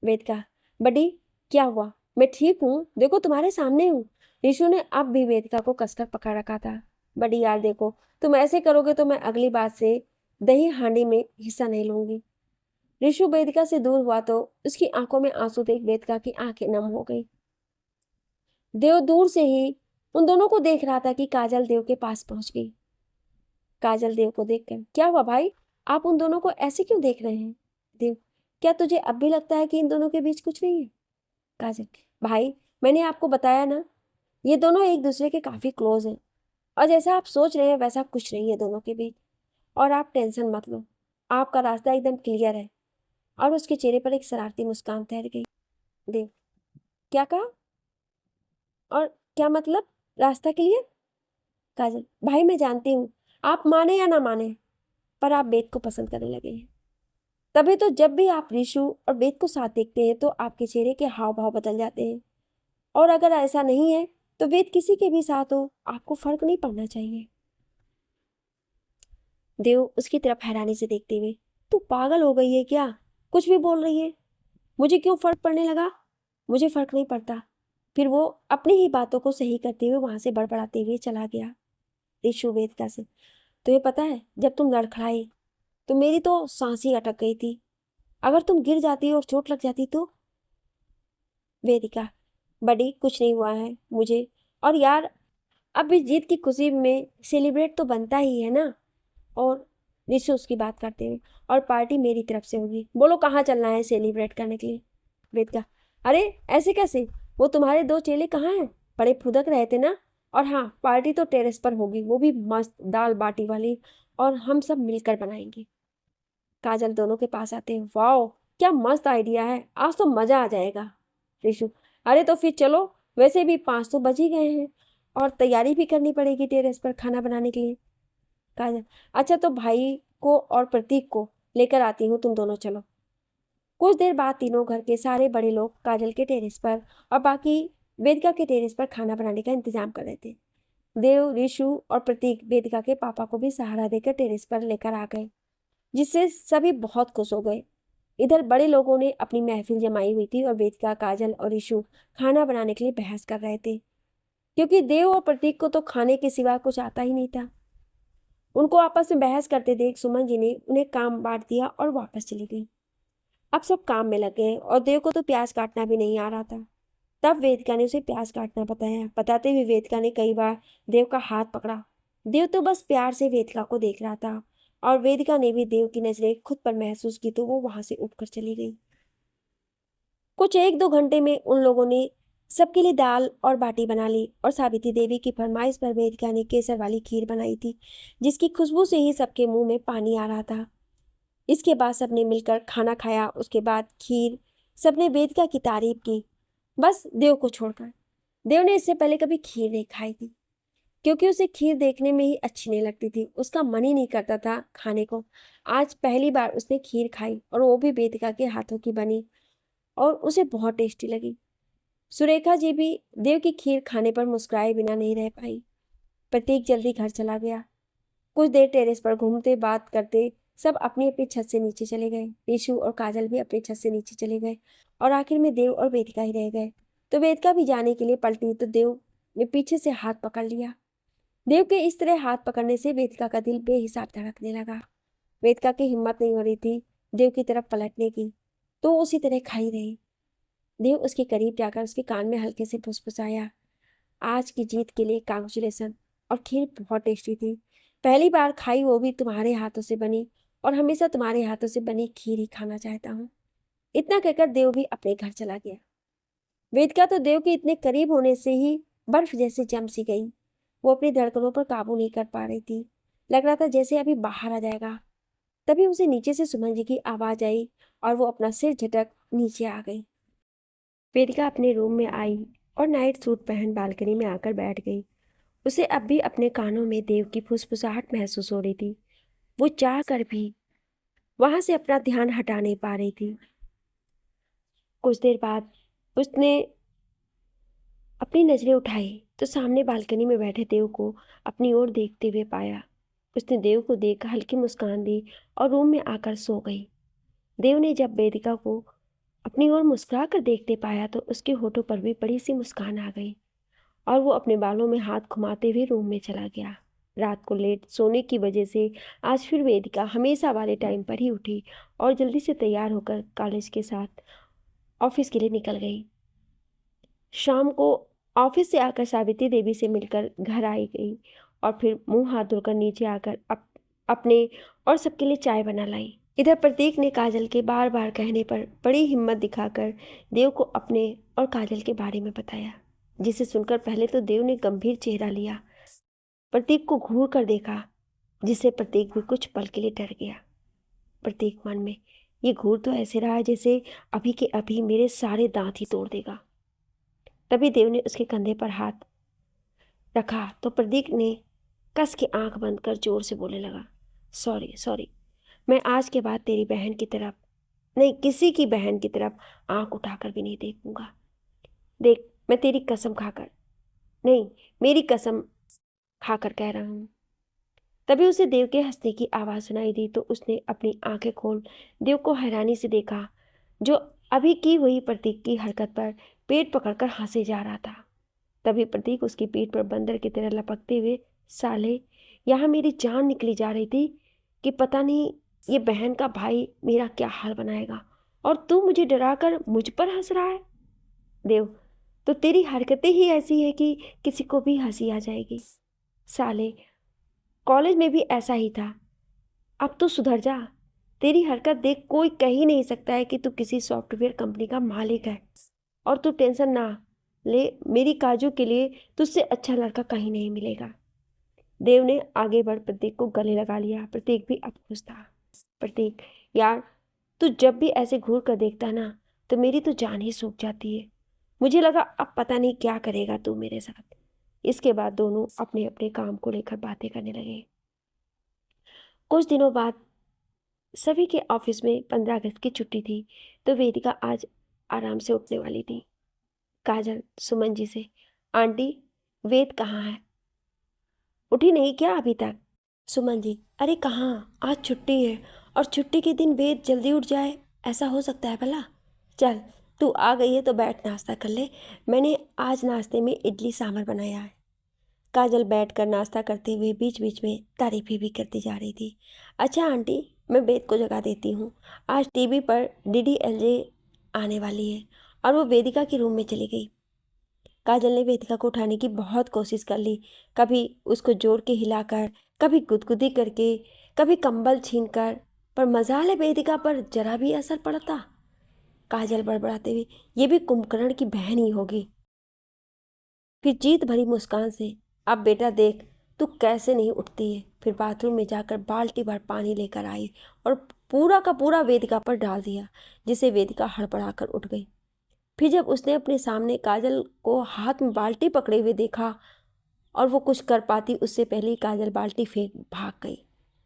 [SPEAKER 1] वेदिका, बडी क्या हुआ? मैं ठीक हूँ, देखो तुम्हारे सामने हूँ। यीशु ने अब भी वेदिका को कसकर पकड़ रखा था। बडी यार देखो, तुम ऐसे करोगे तो मैं अगली बार से दही हांडी में हिस्सा नहीं लूंगी। ऋषु वेदिका से दूर हुआ तो उसकी आंखों में आंसू देख वेदिका की आंखें नम हो गई। देव दूर से ही उन दोनों को देख रहा था कि काजल देव के पास पहुंच गई। काजल देव को देखकर, क्या हुआ भाई, आप उन दोनों को ऐसे क्यों देख रहे हैं? देव, क्या तुझे अब भी लगता है कि इन दोनों के बीच कुछ नहीं है? काजल, भाई मैंने आपको बताया ना, ये दोनों एक दूसरे के काफी क्लोज हैं और जैसा आप सोच रहे हैं वैसा कुछ नहीं है दोनों के बीच। और आप टेंशन मत लो, आपका रास्ता एकदम क्लियर है। और उसके चेहरे पर एक शरारती मुस्कान तैर गई। देव, क्या कहा? और क्या मतलब रास्ता क्लियर? काजल, भाई मैं जानती हूँ आप माने या ना माने, पर आप वेद को पसंद करने लगे हैं। तभी तो जब भी आप ऋषु और वेद को साथ देखते हैं तो आपके चेहरे के हाव भाव बदल जाते हैं। और अगर ऐसा नहीं है तो वेद किसी के भी साथ हो, आपको फर्क नहीं पड़ना चाहिए। देव उसकी तरफ हैरानी से देखते हुए, तू पागल हो गई है क्या? कुछ भी बोल रही है? मुझे क्यों फर्क पड़ने लगा? मुझे फर्क नहीं पड़ता। फिर वो अपनी ही बातों को सही करते हुए वहां से बड़बड़ाते हुए चला गया। ऋषु वेदिका से, तुम्हें पता है जब तुम लड़खड़ाई तो मेरी तो सांस ही अटक गई थी। अगर तुम गिर जाती और चोट लग जाती तो? वेदिका, बड़ी कुछ नहीं हुआ है मुझे। और यार, अब इस जीत की खुशी में सेलिब्रेट तो बनता ही है ना। और ऋषि उसकी बात करते हुए, और पार्टी मेरी तरफ से होगी, बोलो कहाँ चलना है सेलिब्रेट करने के लिए? वेदिका, अरे ऐसे कैसे, वो तुम्हारे दो चेले कहाँ हैं? बड़े फुदक रहे थे ना। और हाँ, पार्टी तो टेरेस पर होगी, वो भी मस्त दाल बाटी वाली, और हम सब मिलकर बनाएंगे। काजल दोनों के पास आते हैं, वाओ क्या मस्त आइडिया है, आज तो मजा आ जाएगा। ऋषु, अरे तो फिर चलो, वैसे भी 5 तो बज ही गए हैं और तैयारी भी करनी पड़ेगी टेरेस पर खाना बनाने के लिए। काजल, अच्छा तो भाई को और प्रतीक को लेकर आती हूँ, तुम दोनों चलो। कुछ देर बाद तीनों घर के सारे बड़े लोग काजल के टेरेस पर और बाकी वेदिका के टेरेस पर खाना बनाने का इंतजाम कर रहे थे। देव, ऋषु और प्रतीक वेदिका के पापा को भी सहारा देकर टेरेस पर लेकर आ गए, जिससे सभी बहुत खुश हो गए। इधर बड़े लोगों ने अपनी महफिल जमाई हुई थी और वेदिका, काजल और ऋषु खाना बनाने के लिए बहस कर रहे थे, क्योंकि देव और प्रतीक को तो खाने के सिवा कुछ आता ही नहीं था। उनको आपस में बहस करते देख सुमन जी ने उन्हें काम बांट दिया और वापस चली गई। अब सब काम में लग गए और देव को तो प्याज काटना भी नहीं आ रहा था। तब वेदिका ने उसे प्याज काटना बताया। बताते हुए वेदिका ने कई बार देव का हाथ पकड़ा। देव तो बस प्यार से वेदिका को देख रहा था और वेदिका ने भी देव की नजरें खुद पर महसूस की तो वो वहां से उठकर चली गई। कुछ 1-2 घंटे में उन लोगों ने सबके लिए दाल और बाटी बना ली और सावित्री देवी की फरमाइश पर वेदिका ने केसर वाली खीर बनाई थी, जिसकी खुशबू से ही सबके मुंह में पानी आ रहा था। इसके बाद सबने मिलकर खाना खाया। उसके बाद खीर सबने वेदिका की तारीफ की, बस देव को छोड़कर। देव ने इससे पहले कभी खीर नहीं खाई थी, क्योंकि उसे खीर देखने में ही अच्छी नहीं लगती थी। उसका मन ही नहीं करता था खाने को। आज पहली बार उसने खीर खाई और वो भी वेदिका के हाथों की बनी और उसे बहुत टेस्टी लगी। सुरेखा जी भी देव की खीर खाने पर मुस्कुराए बिना नहीं रह पाई। प्रतीक जल्दी घर चला गया। कुछ देर टेरेस पर घूमते बात करते सब अपनी अपनी छत से नीचे चले गए। ऋषु और काजल भी अपनी छत से नीचे चले गए और आखिर में देव और वेदिका ही रह गए। तो वेदिका भी जाने के लिए पलटी तो देव ने पीछे से हाथ पकड़ लिया। देव के इस तरह हाथ पकड़ने से वेदिका का दिल बेहिसाब धड़कने लगा। वेदिका की हिम्मत नहीं हो रही थी देव की तरफ पलटने की, तो उसी तरह खाई रही। देव उसके करीब जाकर उसके कान में हल्के से फुसफुसाया, आज की जीत के लिए कांग्रेचुलेसन। और खीर बहुत टेस्टी थी, पहली बार खाई, वो भी तुम्हारे हाथों से बनी, और हमेशा तुम्हारे हाथों से बनी खीर ही खाना चाहता हूँ। इतना कहकर देव भी अपने घर चला गया। वेदिका तो देव के इतने करीब होने से ही बर्फ जैसे जम सी गई। वो अपनी धड़कनों पर काबू नहीं कर पा रही थी। लग रहा था जैसे अभी बाहर आ जाएगा। तभी उसे नीचे से सुमन जी की आवाज आई और वो अपना सिर झटक नीचे आ गई। वेदिका अपने रूम में आई और नाइट सूट पहन बालकनी में आकर बैठ गई। उसे अब भी अपने कानों में देव की फुसफुसाहट महसूस हो रही थी। वो चाह कर भी वहां से अपना ध्यान हटा नहीं पा रही थी। कुछ देर बाद उसने अपनी नजरें उठाई तो सामने बालकनी में बैठे देव को अपनी ओर देखते हुए पाया। उसने देव को देखकर हल्की मुस्कान दी और रूम में आकर सो गई। देव ने जब वेदिका को अपनी ओर मुस्कुरा कर देखते पाया तो उसके होठों पर भी बड़ी सी मुस्कान आ गई और वो अपने बालों में हाथ घुमाते हुए रूम में चला गया। रात को लेट सोने की वजह से आज फिर वेदिका हमेशा वाले टाइम पर ही उठी और जल्दी से तैयार होकर कॉलेज के साथ ऑफिस के लिए निकल गई। शाम को ऑफिस से आकर सावित्री देवी से मिलकर घर आई गई और फिर मुंह हाथ धोकर नीचे आकर अपने और सबके लिए चाय बना लाई। इधर प्रतीक ने काजल के बार बार कहने पर बड़ी हिम्मत दिखाकर देव को अपने और काजल के बारे में बताया, जिसे सुनकर पहले तो देव ने गंभीर चेहरा लिया, प्रतीक को घूर कर देखा, जिससे प्रतीक भी कुछ पल के लिए डर गया। प्रतीक मन में, ये घूर तो ऐसे रहा है जैसे अभी के अभी मेरे सारे दांत ही तोड़ देगा। तभी देव ने उसके कंधे पर हाथ रखा तो प्रतीक ने कस के आंख बंद कर जोर से बोलने लगा, सॉरी सॉरी, मैं आज के बाद तेरी बहन की तरफ नहीं, किसी की बहन की तरफ आंख उठाकर भी नहीं देखूंगा। देख, मैं तेरी कसम खाकर नहीं, मेरी कसम खाकर कह रहा हूँ। तभी उसे देव के हंसने की आवाज़ सुनाई दी तो उसने अपनी आंखें खोल देव को हैरानी से देखा, जो अभी की हुई प्रतीक की हरकत पर पेट पकड़कर हंसे जा रहा था। तभी प्रतीक उसकी पीठ पर बंदर की तरह लपकते हुए, साले, यहाँ मेरी जान निकली जा रही थी कि पता नहीं ये बहन का भाई मेरा क्या हाल बनाएगा, और तू मुझे डराकर मुझ पर हंस रहा है। देव, तो तेरी हरकतें ही ऐसी है कि किसी को भी हंसी आ जाएगी। साले, कॉलेज में भी ऐसा ही था, अब तो सुधर जा। तेरी हरकत देख कोई कह ही नहीं सकता है कि तू किसी सॉफ्टवेयर कंपनी का मालिक है। और तू टेंशन ना ले, मेरी काजू के लिए तुझसे अच्छा लड़का कहीं नहीं मिलेगा। देव ने आगे बढ़ प्रतीक को गले लगा लिया। प्रतीक भी अब खुश था। प्रतीक, यार, तू जब भी ऐसे घूर कर देखता ना तो मेरी तो जान ही सूख जाती है। मुझे लगा अब पता नहीं क्या करेगा तू मेरे साथ। इसके बाद दोनों अपने अपने काम को लेकर बातें करने लगे। कुछ दिनों बाद सभी के ऑफिस में 15 अगस्त की छुट्टी थी, तो वेदिका आज आराम से उठने वाली थी। काजल सुमन जी से, आंटी वेद कहाँ है? उठी नहीं क्या अभी तक? सुमन जी, अरे कहाँ, आज छुट्टी है और छुट्टी के दिन वेद जल्दी उठ जाए, ऐसा हो सकता है भला? चल, तू आ गई है तो बैठ नाश्ता कर ले। मैंने आज नाश्ते में इडली सांभर बनाया है। काजल बैठकर नाश्ता करते हुए बीच बीच में तारीफें भी करती जा रही थी। अच्छा आंटी, मैं वेद को जगा देती हूँ। आज टीवी पर DDLJ आने वाली है। और वो वेदिका के रूम में चली गई। काजल ने वेदिका को उठाने की बहुत कोशिश कर ली, कभी उसको जोर के हिलाकर, कभी गुदगुदी करके, कभी कंबल छीनकर, पर मजाल है वेदिका पर जरा भी असर पड़ता। काजल बड़बड़ाते हुए, ये भी कुंभकर्ण की बहन ही होगी। फिर जीत भरी मुस्कान से, अब बेटा देख तू कैसे नहीं उठती है। फिर बाथरूम में जाकर बाल्टी भर पानी लेकर आई और पूरा का पूरा वेदिका पर डाल दिया, जिसे वेदिका हड़बड़ाकर उठ गई। फिर जब उसने अपने सामने काजल को हाथ में बाल्टी पकड़े हुए देखा और वो कुछ कर पाती उससे पहले ही काजल बाल्टी फेंक भाग गई।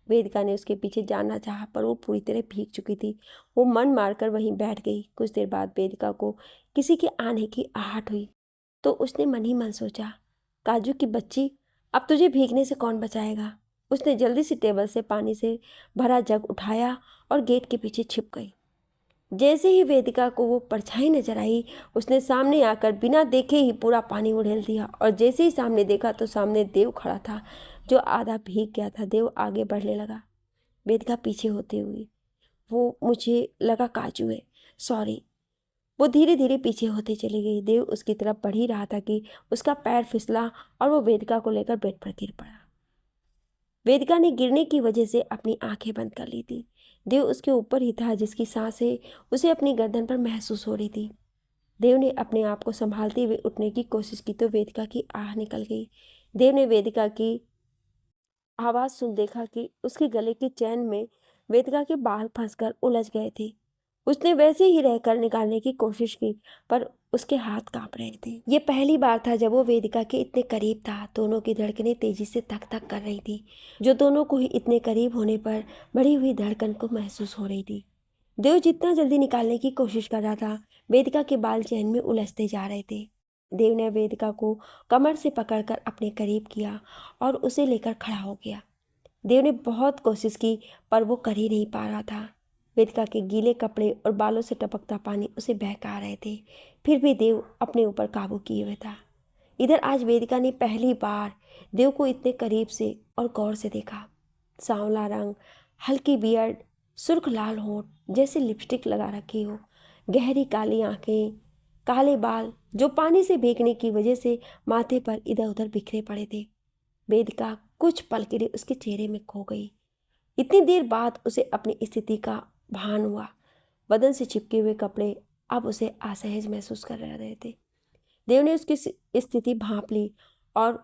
[SPEAKER 1] वेदिका ने उसके पीछे जाना चाहा, पर वो पूरी तरह भीग चुकी थी। वो मन मारकर वहीं बैठ गई। कुछ देर बाद वेदिका को किसी के आने की आहट हुई, तो उसने मन ही मन सोचा, काजू की बच्ची, अब तुझे भीगने से कौन बचाएगा। उसने जल्दी से टेबल से पानी से भरा जग उठाया और गेट के पीछे छिप गई। जैसे ही वेदिका को वो परछाई नजर आई, उसने सामने आकर बिना देखे ही पूरा पानी उड़ेल दिया। और जैसे ही सामने देखा तो सामने देव खड़ा था, जो आधा भीग गया था। देव आगे बढ़ने लगा, वेदिका पीछे होती हुई। वो मुझे लगा काजू है, सॉरी। वो धीरे धीरे पीछे होते चली गई। देव उसकी तरफ बढ़ ही रहा था कि उसका पैर फिसला और वो वेदिका को लेकर बेड पर गिर पड़ा। वेदिका ने गिरने की वजह से अपनी आंखें बंद कर ली थी। देव उसके ऊपर ही था, जिसकी सांसें उसे अपनी गर्दन पर महसूस हो रही थी। देव ने अपने आप को संभालते हुए उठने की कोशिश की तो वेदिका की आह निकल गई। देव ने वेदिका की आवाज़ सुन देखा कि उसके गले की चैन में वेदिका के बाल फंसकर उलझ गए थे। उसने वैसे ही रहकर निकालने की कोशिश की, पर उसके हाथ कांप रहे थे। ये पहली बार था जब वो वेदिका के इतने करीब था। दोनों की धड़कनें तेजी से धक धक कर रही थी, जो दोनों को ही इतने करीब होने पर बढ़ी हुई धड़कन को महसूस हो रही थी। देव जितना जल्दी निकालने की कोशिश कर रहा था, वेदिका के बाल चैन में उलझते जा रहे थे। देव ने वेदिका को कमर से पकड़कर अपने करीब किया और उसे लेकर खड़ा हो गया। देव ने बहुत कोशिश की, पर वो कर ही नहीं पा रहा था। वेदिका के गीले कपड़े और बालों से टपकता पानी उसे बहका रहे थे, फिर भी देव अपने ऊपर काबू किए हुए था। इधर आज वेदिका ने पहली बार देव को इतने करीब से और गौर से देखा। सांवला रंग, हल्की बियर्ड, सुर्ख लाल होंठ, जैसे लिपस्टिक लगा रखी हो, गहरी काली आंखें, काले बाल जो पानी से भीगने की वजह से माथे पर इधर उधर बिखरे पड़े थे। वेदिका कुछ पल के लिए उसके चेहरे में खो गई। इतनी देर बाद उसे अपनी स्थिति का भान हुआ। बदन से चिपके हुए कपड़े अब उसे असहज महसूस कर रहे थे। देव ने उसकी स्थिति भांप ली और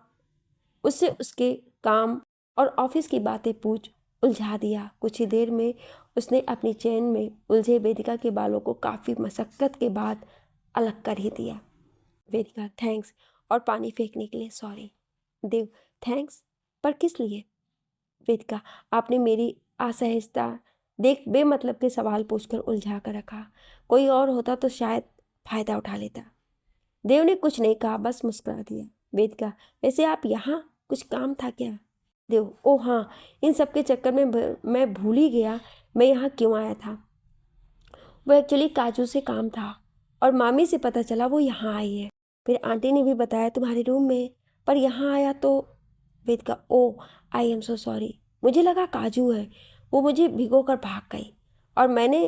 [SPEAKER 1] उससे उसके काम और ऑफिस की बातें पूछ उलझा दिया। कुछ ही देर में उसने अपनी चैन में उलझे वेदिका के बालों को काफ़ी मशक्क़त के बाद अलग कर ही दिया। वेदिका, थैंक्स, और पानी फेंकने के लिए सॉरी। देव, थैंक्स, पर किस लिए? वेदिका, आपने मेरी असहजता देख बेमतलब के सवाल पूछकर उलझा कर रखा। कोई और होता तो शायद फायदा उठा लेता। देव ने कुछ नहीं कहा, बस मुस्कुरा दिया। वेदिका, वैसे आप यहाँ कुछ काम था क्या? देव, ओ हाँ, इन सब के चक्कर में मैं भूल ही गया मैं यहाँ क्यों आया था। वो एक्चुअली काजू से काम था और मामी से पता चला वो यहाँ आई है। फिर आंटी ने भी बताया तुम्हारे रूम में, पर यहाँ आया तो। वेदिका, ओ आई एम सो सॉरी, मुझे लगा काजू है, वो मुझे भिगो कर भाग गई और मैंने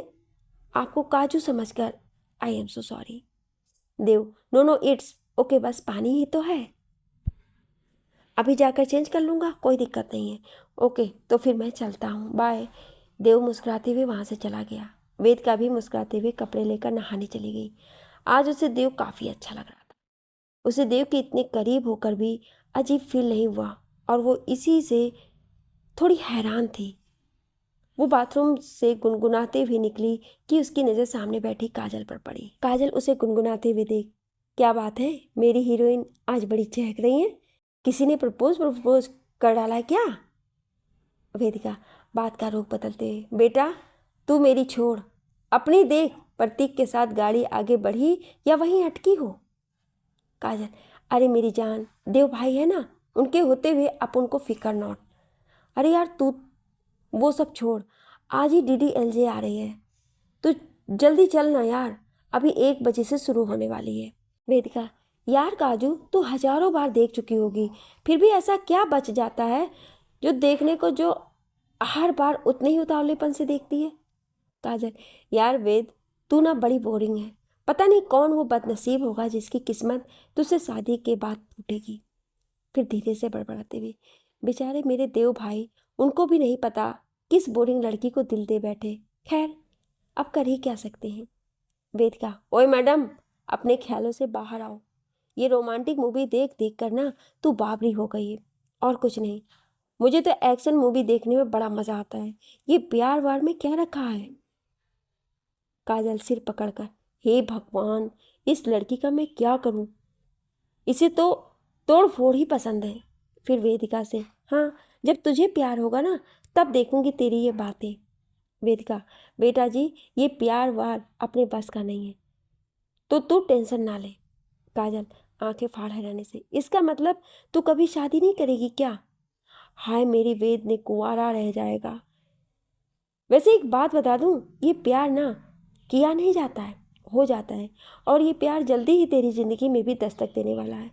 [SPEAKER 1] आपको काजू समझकर, I am so sorry. Dev, no no it's okay, बस पानी ही तो है, अभी जाकर चेंज कर लूँगा, कोई दिक्कत नहीं है। ओके, तो फिर मैं चलता हूँ, बाय। देव मुस्कुराते हुए वहाँ से चला गया। वेदिका भी मुस्कुराते हुए कपड़े लेकर नहाने चली गई। आज उसे देव काफ़ी अच्छा लग रहा था। उसे देव के इतने करीब होकर भी अजीब फील नहीं हुआ और वो इसी से थोड़ी हैरान थी। वो बाथरूम से गुनगुनाते हुए निकली कि उसकी नज़र सामने बैठी काजल पर पड़ी। काजल उसे गुनगुनाते हुए देख, क्या बात है, मेरी हीरोइन आज बड़ी चहक रही है, किसी ने प्रपोज प्रपोज कर डाला है क्या? वेदिका, बात का रुख बदलते हुए, बेटा तू मेरी छोड़, अपनी देख। प्रतीक के साथ गाड़ी आगे बढ़ी या वहीं अटकी हो? काजल, अरे मेरी जान, देव भाई है ना, उनके होते हुए अपन को फिक्र नॉट। अरे यार तू वो सब छोड़, आज ही DDLJ आ रही है, तू जल्दी चल ना यार, अभी 1 बजे से शुरू होने वाली है। वेदिका, यार काजू तू हजारों बार देख चुकी होगी, फिर भी ऐसा क्या बच जाता है जो देखने को जो हर बार उतने ही उतावलेपन से देखती है? काजल, यार वेद तू ना बड़ी बोरिंग है, पता नहीं कौन वो बदनसीब होगा जिसकी किस्मत तुझसे शादी के बाद टूटेगी। फिर धीरे से बड़बड़ाते हुए, बेचारे मेरे देव भाई, उनको भी नहीं पता किस बोरिंग लड़की को दिल दे बैठे। खैर अब कर ही क्या सकते हैं। वेदिका, ओए मैडम, अपने ख्यालों से बाहर आओ, ये रोमांटिक मूवी देख देख कर ना तू बाबरी हो गई है, और कुछ नहीं। मुझे तो एक्शन मूवी देखने में बड़ा मजा आता है, ये प्यार वार में क्या रखा है? काजल सिर पकड़कर, हे भगवान, इस लड़की का मैं क्या करूं, इसे तो तोड़ फोड़ ही पसंद है। फिर वेदिका से, हाँ जब तुझे प्यार होगा ना तब देखूंगी तेरी ये बातें। वेदिका, बेटा जी ये प्यार वार अपने बस का नहीं है, तो तू टेंशन ना ले। काजल आंखें फाड़ हैरानी से, इसका मतलब तू कभी शादी नहीं करेगी क्या? हाय मेरी वेद ने कुंवारा रह जाएगा। वैसे एक बात बता दूं, ये प्यार ना किया नहीं जाता है, हो जाता है, और ये प्यार जल्दी ही तेरी जिंदगी में भी दस्तक देने वाला है।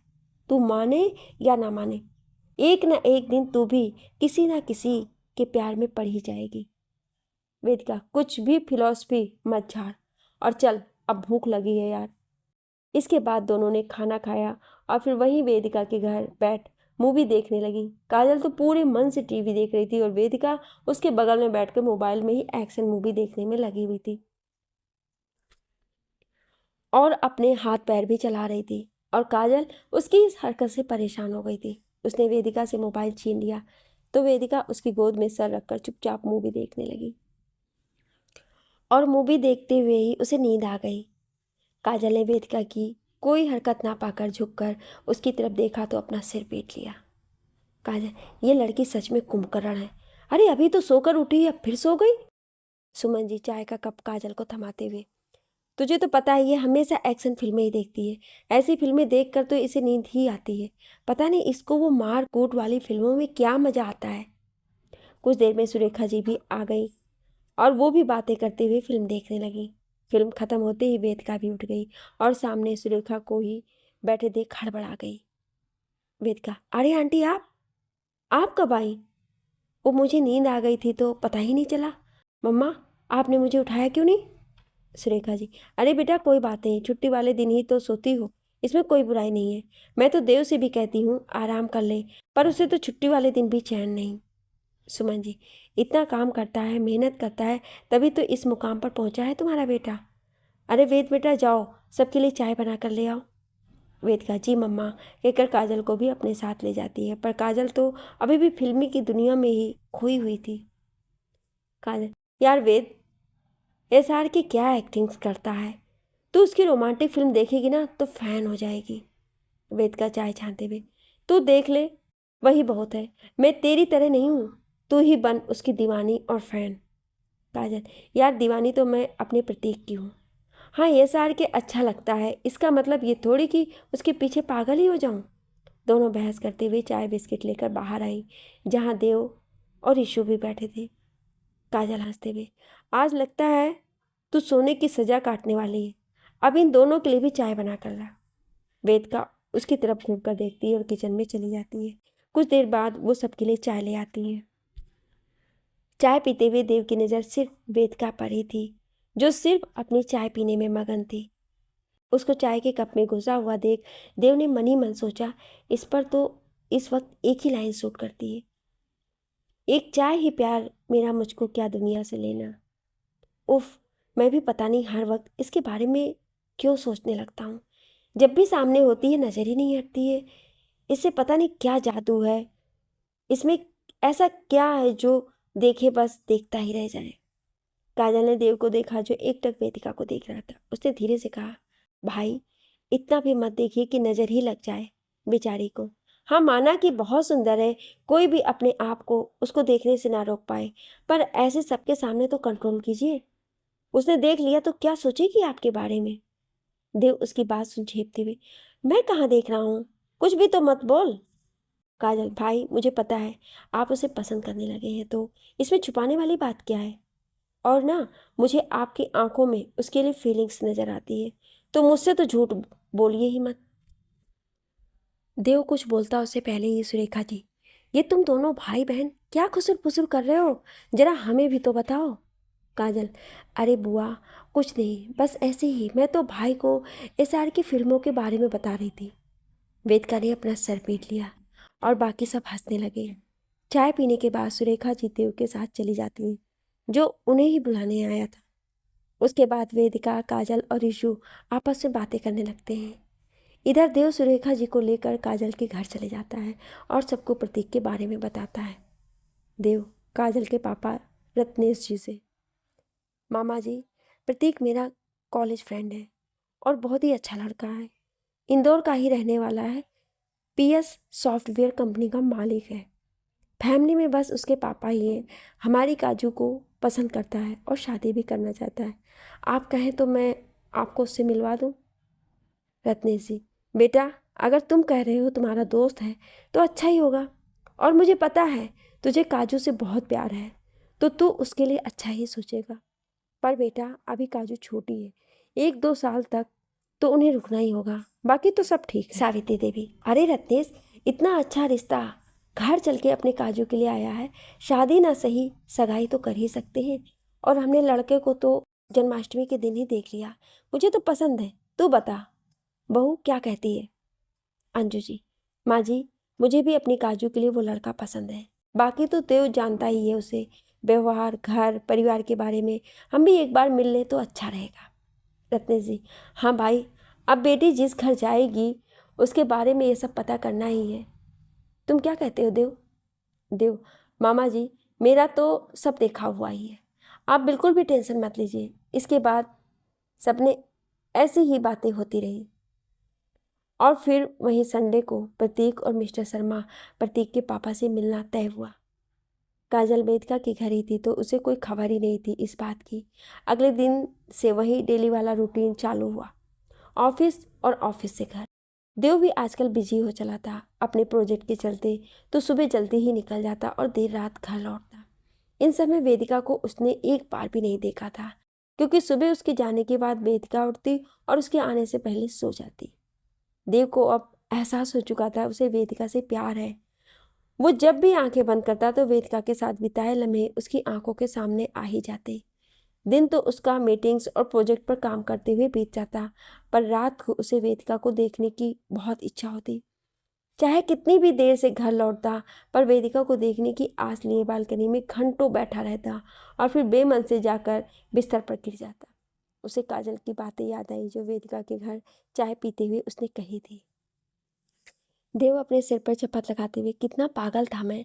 [SPEAKER 1] तू माने या ना माने, एक ना एक दिन तू भी किसी ना किसी के प्यार में पड़ ही जाएगी। वेदिका, कुछ भी फिलॉसफी मत झाड़, और चल अब भूख लगी है यार। इसके बाद दोनों ने खाना खाया और फिर वहीं वेदिका के घर बैठ मूवी देखने लगी। काजल तो पूरे मन से टीवी देख रही थी और वेदिका उसके बगल में बैठकर मोबाइल में ही एक्शन मूवी देखने में लगी हुई थी और अपने हाथ पैर भी चला रही थी। और काजल उसकी इस हरकत से परेशान हो गई थी। उसने वेदिका से मोबाइल छीन लिया तो वेदिका उसकी गोद में सर रखकर चुपचाप मूवी देखने लगी और मूवी देखते हुए ही उसे नींद आ गई। काजल ने वेदिका की कोई हरकत ना पाकर झुककर उसकी तरफ देखा तो अपना सिर पीट लिया। काजल, ये लड़की सच में कुंभकर्ण है, अरे अभी तो सोकर उठी अब फिर सो गई। सुमन जी चाय का कप काजल को थमाते हुए, तुझे तो पता है ये हमेशा एक्शन फिल्में ही देखती है, ऐसी फिल्में देखकर तो इसे नींद ही आती है, पता नहीं इसको वो मार कूट वाली फिल्मों में क्या मजा आता है। कुछ देर में सुरेखा जी भी आ गई और वो भी बातें करते हुए फिल्म देखने लगी। फिल्म खत्म होते ही वेदिका भी उठ गई और सामने सुरेखा को ही बैठे देख हड़बड़ा गई। वेदिका, अरे आंटी आप कब आई? वो मुझे नींद आ गई थी तो पता ही नहीं चला। मम्मा, आपने मुझे उठाया क्यों नहीं? सुरेखा जी, अरे बेटा कोई बात नहीं, छुट्टी वाले दिन ही तो सोती हो, इसमें कोई बुराई नहीं है। मैं तो देव से भी कहती हूँ आराम कर ले, पर उसे तो छुट्टी वाले दिन भी चैन नहीं। सुमन जी, इतना काम करता है, मेहनत करता है, तभी तो इस मुकाम पर पहुंचा है तुम्हारा बेटा। अरे वेद बेटा जाओ, सबके लिए चाय बना कर ले आओ। वेदिका, जी मम्मा कहकर काजल को भी अपने साथ ले जाती है, पर काजल तो अभी भी फिल्मी की दुनिया में ही खोई हुई थी। काजल, यार वेद, SR की क्या एक्टिंग करता है, तू उसकी रोमांटिक फिल्म देखेगी ना तो फैन हो जाएगी। वेद का चाय छानते हुए, तू देख ले, वही बहुत है, मैं तेरी तरह नहीं हूँ, तू ही बन उसकी दीवानी और फैन। काजल, यार दीवानी तो मैं अपने प्रतीक की हूँ। हाँ ये सार के अच्छा लगता है, इसका मतलब ये थोड़ी कि उसके पीछे पागल ही हो जाऊँ। दोनों बहस करते हुए चाय बिस्किट लेकर बाहर आई जहाँ देव और ईशु भी बैठे थे। काजल हंसते हुए, आज लगता है तू सोने की सजा काटने वाली है, अब इन दोनों के लिए भी चाय बना कर ला। वेदिका उसकी तरफ घूम कर देखती है और किचन में चली जाती है। कुछ देर बाद वो सबके लिए चाय ले आती है। चाय पीते हुए देव की नज़र सिर्फ वेदिका पर ही थी, जो सिर्फ अपनी चाय पीने में मगन थी। उसको चाय के कप में घुसा हुआ देख देव ने मन ही मन सोचा, इस पर तो इस वक्त एक ही लाइन सूट करती है, एक चाय ही प्यार मेरा मुझको क्या दुनिया से लेना। उफ, मैं भी पता नहीं हर वक्त इसके बारे में क्यों सोचने लगता हूँ, जब भी सामने होती है नज़र ही नहीं हटती है। इससे पता नहीं क्या जादू है, इसमें ऐसा क्या है जो देखे बस देखता ही रह जाए। काजल ने देव को देखा जो एकटक वेदिका को देख रहा था। उसने धीरे से कहा, भाई इतना भी मत देखिए कि नज़र ही लग जाए बेचारी को, हाँ, माना कि बहुत सुंदर है, कोई भी अपने आप को उसको देखने से ना रोक पाए, पर ऐसे सबके सामने तो कंट्रोल कीजिए। उसने देख लिया तो क्या सोचेगी आपके बारे में? देव उसकी बात सुन झेपते हुए, मैं कहाँ देख रहा हूँ, कुछ भी तो मत बोल। काजल, भाई मुझे पता है आप उसे पसंद करने लगे हैं, तो इसमें छुपाने वाली बात क्या है? और ना, मुझे आपकी आंखों में उसके लिए फीलिंग्स नजर आती है, तो मुझसे तो झूठ बोलिए ही मत। देव कुछ बोलता उससे पहले ही सुरेखा जी, ये तुम दोनों भाई बहन क्या खुसुर फुसुर कर रहे हो, जरा हमें भी तो बताओ। काजल, अरे बुआ, कुछ नहीं, बस ऐसे ही मैं तो भाई को SR की फिल्मों के बारे में बता रही थी। वेदिका ने अपना सर पीट लिया और बाकी सब हंसने लगे। चाय पीने के बाद सुरेखा जी देव के साथ चली जाती हैं, जो उन्हें ही बुलाने आया था। उसके बाद वेदिका, काजल और ऋषु आपस में बातें करने लगते हैं। इधर देव सुरेखा जी को लेकर काजल के घर चले जाता है और सबको प्रतीक के बारे में बताता है। देव काजल के पापा रत्नेश जी से, मामा जी, प्रतीक मेरा कॉलेज फ्रेंड है और बहुत ही अच्छा लड़का है, इंदौर का ही रहने वाला है, PS सॉफ्टवेयर कंपनी का मालिक है। फैमिली में बस उसके पापा ही हैं। हमारी काजू को पसंद करता है और शादी भी करना चाहता है। आप कहें तो मैं आपको उससे मिलवा दूं। रत्नेश जी, बेटा, अगर तुम कह रहे हो तुम्हारा दोस्त है तो अच्छा ही होगा, और मुझे पता है तुझे काजू से बहुत प्यार है, तो तू उसके लिए अच्छा ही सोचेगा। पर बेटा, अभी काजू छोटी है, 1-2 साल तक तो उन्हें रुकना ही होगा, बाकी तो सब ठीक है। सावित्री देवी, अरे रत्नेश, इतना अच्छा रिश्ता घर चल के अपने काजू के लिए आया है, शादी ना सही सगाई तो कर ही सकते हैं। और हमने लड़के को तो जन्माष्टमी के दिन ही देख लिया, मुझे तो पसंद है। तू बता बहू, क्या कहती है? अंजू जी, माँ जी, मुझे भी अपनी काजू के लिए वो लड़का पसंद है। बाकी तो देव जानता ही है उसे, व्यवहार, घर परिवार के बारे में। हम भी एक बार मिल लें तो अच्छा रहेगा। रत्नेश जी, हाँ भाई, अब बेटी जिस घर जाएगी उसके बारे में ये सब पता करना ही है। तुम क्या कहते हो देव? देव, मामा जी, मेरा तो सब देखा हुआ ही है, आप बिल्कुल भी टेंशन मत लीजिए। इसके बाद सबने ऐसी ही बातें होती रही। और फिर वहीं संडे को प्रतीक और मिस्टर शर्मा प्रतीक के पापा से मिलना तय हुआ। काजल वेदिका के घर ही थी, तो उसे कोई खबर ही नहीं थी इस बात की। अगले दिन से वही डेली वाला रूटीन चालू हुआ, ऑफिस और ऑफिस से घर। देव भी आजकल बिजी हो चला था अपने प्रोजेक्ट के चलते, तो सुबह जल्दी ही निकल जाता और देर रात घर लौटता। इन समय वेदिका को उसने एक बार भी नहीं देखा था, क्योंकि सुबह उसके जाने के बाद वेदिका उठती और उसके आने से पहले सो जाती। देव को अब एहसास हो चुका था उसे वेदिका से प्यार है। वो जब भी आंखें बंद करता तो वेदिका के साथ बिताए लम्हे उसकी आंखों के सामने आ ही जाते। दिन तो उसका मीटिंग्स और प्रोजेक्ट पर काम करते हुए बीत जाता, पर रात को उसे वेदिका को देखने की बहुत इच्छा होती। चाहे कितनी भी देर से घर लौटता, पर वेदिका को देखने की आस लिए बालकनी में घंटों बैठा रहता और फिर बेमन से जाकर बिस्तर पर गिर जाता। उसे काजल की बातें याद आई जो वेदिका के घर चाय पीते हुए उसने कही थी। देव अपने सिर पर चपत लगाते हुए, कितना पागल था मैं।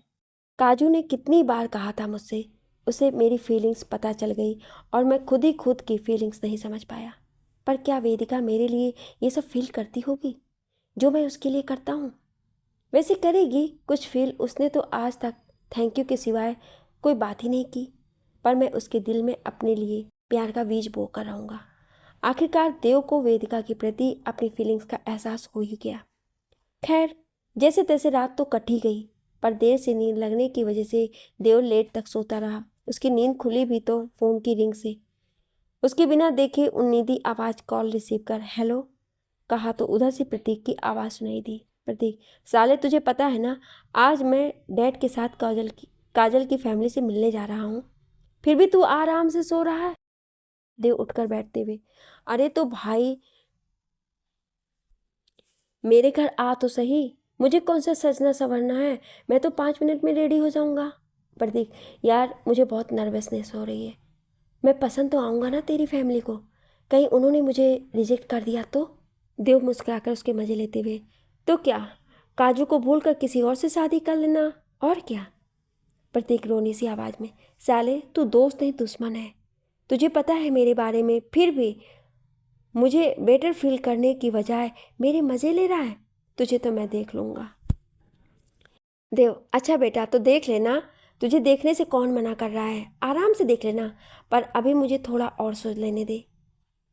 [SPEAKER 1] काजू ने कितनी बार कहा था मुझसे, उसे मेरी फीलिंग्स पता चल गई और मैं खुद ही खुद की फीलिंग्स नहीं समझ पाया। पर क्या वेदिका मेरे लिए ये सब फील करती होगी जो मैं उसके लिए करता हूँ? वैसे करेगी कुछ फील, उसने तो आज तक थैंक यू के सिवाय कोई बात ही नहीं की। पर मैं उसके दिल में अपने लिए प्यार का बीज बो कर रहूँगा। आखिरकार देव को वेदिका के प्रति अपनी फीलिंग्स का एहसास हो ही गया। खैर, जैसे तैसे रात तो कट ही गई, पर देर से नींद लगने की वजह से देव लेट तक सोता रहा। उसकी नींद खुली भी तो फ़ोन की रिंग से। उसके बिना देखे उन्नीदी आवाज़ कॉल रिसीव कर हेलो कहा तो उधर से प्रतीक की आवाज़ सुनाई दी। प्रतीक, साले तुझे पता है ना, आज मैं डैड के साथ काजल की फैमिली से मिलने जा रहा हूँ, फिर भी तू आराम से सो रहा है। देव उठकर बैठते हुए, अरे तो भाई मेरे घर आ तो सही, मुझे कौन सा सजना संवरना है, मैं तो 5 मिनट में रेडी हो जाऊंगा। प्रतीक, यार मुझे बहुत नर्वसनेस हो रही है, मैं पसंद तो आऊँगा ना तेरी फैमिली को, कहीं उन्होंने मुझे रिजेक्ट कर दिया तो? देव मुस्कुराकर उसके मजे लेते हुए, तो क्या, काजू को भूल कर किसी और से शादी कर लेना, और क्या। प्रतीक रोनी सी आवाज़ में, साले तू दोस्त नहीं दुश्मन है, तुझे पता है मेरे बारे में, फिर भी मुझे बेटर फील करने की बजाय मेरे मज़े ले रहा है। तुझे तो मैं देख लूँगा। देव, अच्छा बेटा तो देख लेना, तुझे देखने से कौन मना कर रहा है, आराम से देख लेना, पर अभी मुझे थोड़ा और सोच लेने दे।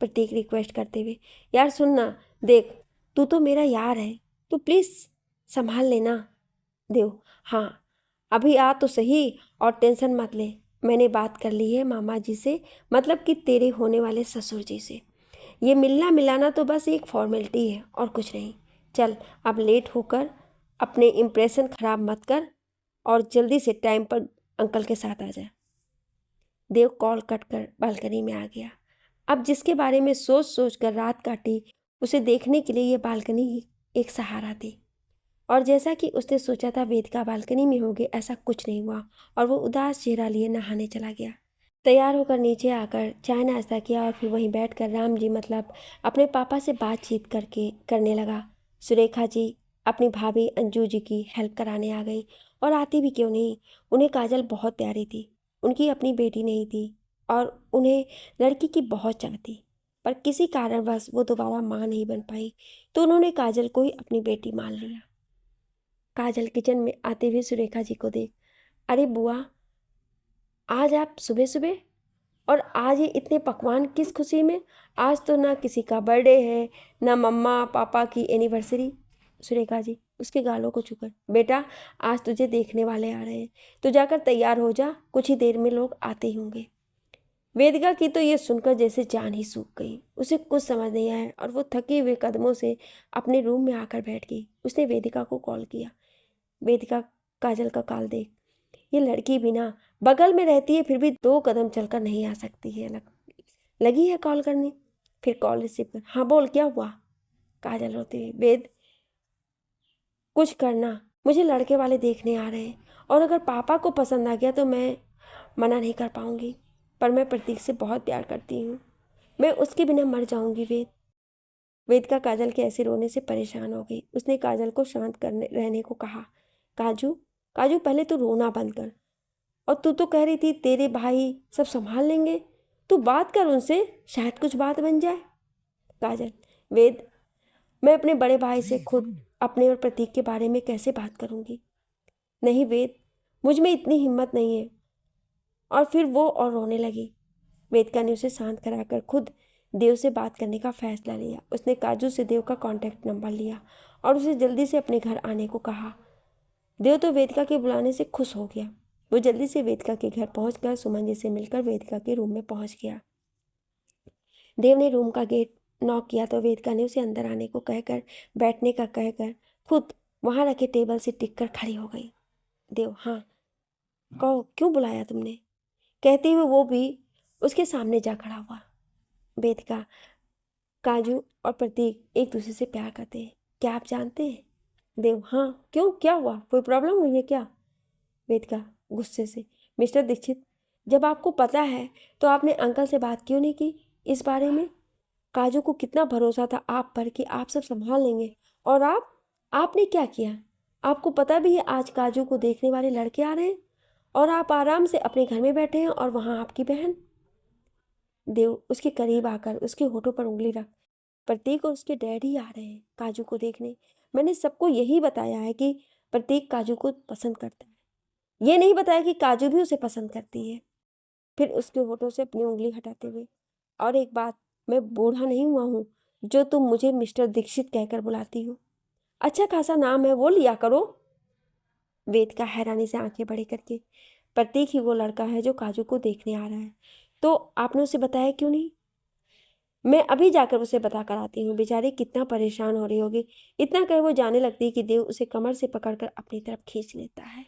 [SPEAKER 1] प्रतीक रिक्वेस्ट करते हुए। यार सुन ना, देख, तू तो मेरा यार है, तू प्लीज संभाल लेना। देव, हाँ, अभी आ तो सही, और टेंशन मत ले, मैंने बात कर ली है मामा जी से, मतलब कि तेरे होने वाले ससुर जी से। ये मिलना मिलाना तो बस एक फॉर्मेलिटी है और कुछ नहीं। चल अब लेट होकर अपने इम्प्रेशन खराब मत कर, और जल्दी से टाइम पर अंकल के साथ आ जा। देव कॉल कट कर बालकनी में आ गया। अब जिसके बारे में सोच सोच कर रात काटी, उसे देखने के लिए ये बालकनी ही एक सहारा थी। और जैसा कि उसने सोचा था वेदिका बालकनी में होगी, ऐसा कुछ नहीं हुआ, और वो उदास चेहरा लिए नहाने चला गया। तैयार होकर नीचे आकर चाय नाश्ता किया और फिर वहीं बैठकर राम जी मतलब अपने पापा से बातचीत करने लगा। सुरेखा जी अपनी भाभी अंजू जी की हेल्प कराने आ गई, और आती भी क्यों नहीं, उन्हें काजल बहुत प्यारी थी, उनकी अपनी बेटी नहीं थी, और उन्हें लड़की की बहुत चाह थी, पर किसी कारणवश वो दोबारा माँ नहीं बन पाई, तो उन्होंने काजल को ही अपनी बेटी मान लिया। काजल किचन में आते हुए सुरेखा जी को देख, अरे बुआ, आज आप सुबह सुबह, और आज ये इतने पकवान किस खुशी में? आज तो ना किसी का बर्थडे है, ना मम्मा पापा की एनिवर्सरी। सुरेखा जी उसके गालों को छूकर, बेटा आज तुझे देखने वाले आ रहे हैं, तो जाकर तैयार हो जा, कुछ ही देर में लोग आते ही होंगे। वेदिका की तो ये सुनकर जैसे जान ही सूख गई, उसे कुछ समझ नहीं आया, और वो थके हुए कदमों से अपने रूम में आकर बैठ गई। उसने वेदिका को कॉल किया। वेदिका काजल का कॉल देख, ये लड़की भी ना बगल में रहती है, फिर भी 2 कदम चलकर नहीं आ सकती है, लगी है कॉल करने। फिर कॉल रिसीव कर, हाँ बोल क्या हुआ? काजल रोते हुए, वेद कुछ करना, मुझे लड़के वाले देखने आ रहे हैं, और अगर पापा को पसंद आ गया तो मैं मना नहीं कर पाऊंगी, पर मैं प्रतीक से बहुत प्यार करती हूँ, मैं उसके बिना मर जाऊंगी। वेद का काजल के ऐसे रोने से परेशान हो गई। उसने काजल को शांत करने रहने को कहा। काजू, काजू पहले तू रोना बंद कर, और तू तो कह रही थी तेरे भाई सब संभाल लेंगे, तू बात कर उनसे, शायद कुछ बात बन जाए। काजल, वेद, मैं अपने बड़े भाई से खुद अपने और प्रतीक के बारे में कैसे बात करूंगी? नहीं वेद, मुझ में इतनी हिम्मत नहीं है। और फिर वो और रोने लगी। वेदिका ने उसे शांत कराकर खुद देव से बात करने का फैसला लिया। उसने काजू से देव का कॉन्टैक्ट नंबर लिया और उसे जल्दी से अपने घर आने को कहा। देव तो वेदिका के बुलाने से खुश हो गया। वो जल्दी से वेदिका के घर पहुंचकर सुमन जी से मिलकर वेदिका के रूम में पहुंच गया। देव ने रूम का गेट नॉक किया तो वेदिका ने उसे अंदर आने को कहकर बैठने का कहकर खुद वहां रखे टेबल से टिक कर खड़ी हो गई। देव, हाँ कहो, क्यों बुलाया तुमने? कहते हुए वो भी उसके सामने जा खड़ा हुआ। वेदिका, काजू और प्रतीक एक दूसरे से प्यार करते हैं, क्या आप जानते हैं? देव, हाँ क्यों, क्या हुआ, कोई प्रॉब्लम हुई है क्या? वेदिका गुस्से से, मिस्टर दीक्षित, जब आपको पता है तो आपने अंकल से बात क्यों नहीं की इस बारे में? काजू को कितना भरोसा था आप पर कि आप सब संभाल लेंगे, और आपने क्या किया? आपको पता भी है आज काजू को देखने वाले लड़के आ रहे हैं, और आप आराम से अपने घर में बैठे हैं, और वहाँ आपकी बहन। देव उसके करीब आकर उसके होठों पर उंगली रख, प्रतीक और उसके डैडी आ रहे हैं काजू को देखने। मैंने सबको यही बताया है कि प्रतीक काजू को पसंद करता है, ये नहीं बताया कि काजू भी उसे पसंद करती है। फिर उसके होठों से अपनी उंगली हटाते हुए, और एक बात, मैं बूढ़ा नहीं हुआ हूँ जो तुम मुझे मिस्टर दीक्षित कहकर बुलाती हो, अच्छा खासा नाम है वो लिया करो। वेद का हैरानी से आंखें बड़ी करके, प्रतीक ही वो लड़का है जो काजू को देखने आ रहा है, तो आपने उसे बताया क्यों नहीं? मैं अभी जाकर उसे बता कर आती हूँ, बेचारी कितना परेशान हो रही होगी। इतना कहे वो जाने लगती कि देव उसे कमर से पकड़कर अपनी तरफ खींच लेता है।